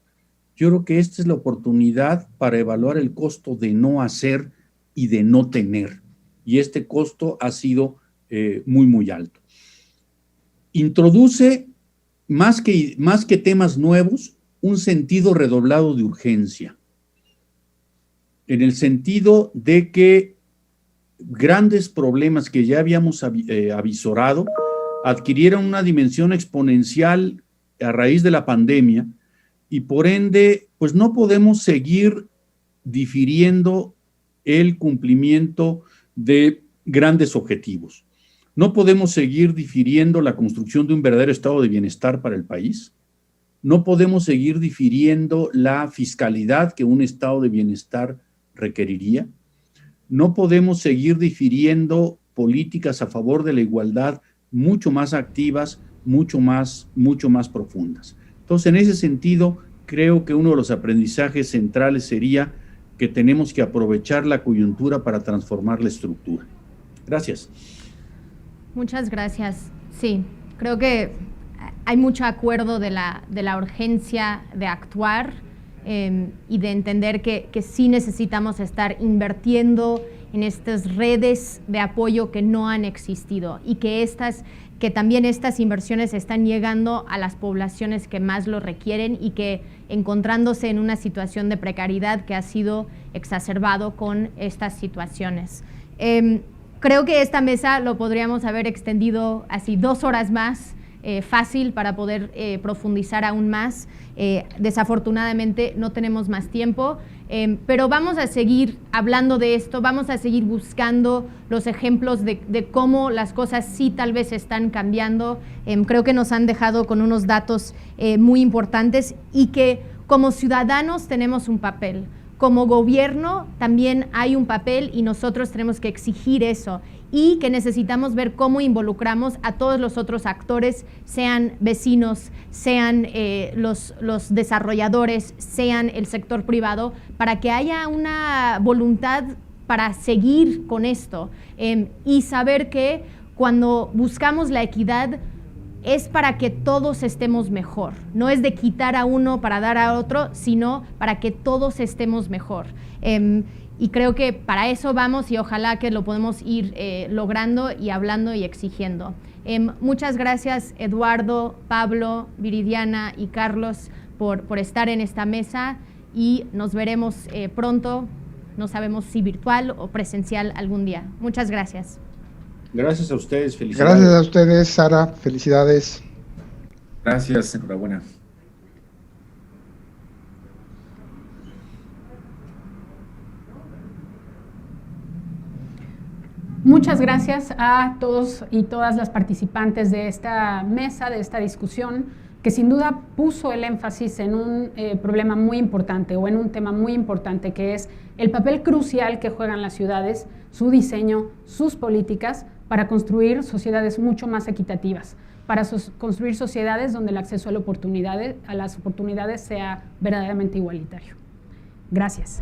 Yo creo que esta es la oportunidad para evaluar el costo de no hacer y de no tener. Y este costo ha sido muy, muy alto. Introduce, más que temas nuevos, un sentido redoblado de urgencia. En el sentido de que grandes problemas que ya habíamos avisorado adquirieron una dimensión exponencial a raíz de la pandemia y por ende, pues no podemos seguir difiriendo el cumplimiento de grandes objetivos. No podemos seguir difiriendo la construcción de un verdadero estado de bienestar para el país. No podemos seguir difiriendo la fiscalidad que un estado de bienestar requeriría. No podemos seguir difiriendo políticas a favor de la igualdad mucho más activas, mucho más profundas. Entonces, en ese sentido, creo que uno de los aprendizajes centrales sería que tenemos que aprovechar la coyuntura para transformar la estructura. Gracias. Muchas gracias. Sí, creo que hay mucho acuerdo de la urgencia de actuar y de entender que sí necesitamos estar invirtiendo en estas redes de apoyo que no han existido y que también estas inversiones están llegando a las poblaciones que más lo requieren y que encontrándose en una situación de precariedad que ha sido exacerbado con estas situaciones. Creo que esta mesa lo podríamos haber extendido así 2 horas más, fácil para poder profundizar aún más. Desafortunadamente no tenemos más tiempo, pero vamos a seguir hablando de esto, vamos a seguir buscando los ejemplos de cómo las cosas sí tal vez están cambiando. Creo que nos han dejado con unos datos muy importantes y que como ciudadanos tenemos un papel. Como gobierno también hay un papel y nosotros tenemos que exigir eso y que necesitamos ver cómo involucramos a todos los otros actores, sean vecinos, sean los desarrolladores, sean el sector privado, para que haya una voluntad para seguir con esto y saber que cuando buscamos la equidad es para que todos estemos mejor, no es de quitar a uno para dar a otro, sino para que todos estemos mejor. Y creo que para eso vamos y ojalá que lo podemos ir logrando y hablando y exigiendo. Muchas gracias Eduardo, Pablo, Viridiana y Carlos por estar en esta mesa y nos veremos pronto, no sabemos si virtual o presencial algún día. Muchas gracias. Gracias a ustedes, felicidades. Gracias a ustedes, Sara, felicidades. Gracias, enhorabuena. Muchas gracias a todos y todas las participantes de esta mesa, de esta discusión, que sin duda puso el énfasis en un problema muy importante o en un tema muy importante, que es el papel crucial que juegan las ciudades, su diseño, sus políticas, para construir sociedades mucho más equitativas, para construir sociedades donde el acceso a las oportunidades sea verdaderamente igualitario. Gracias.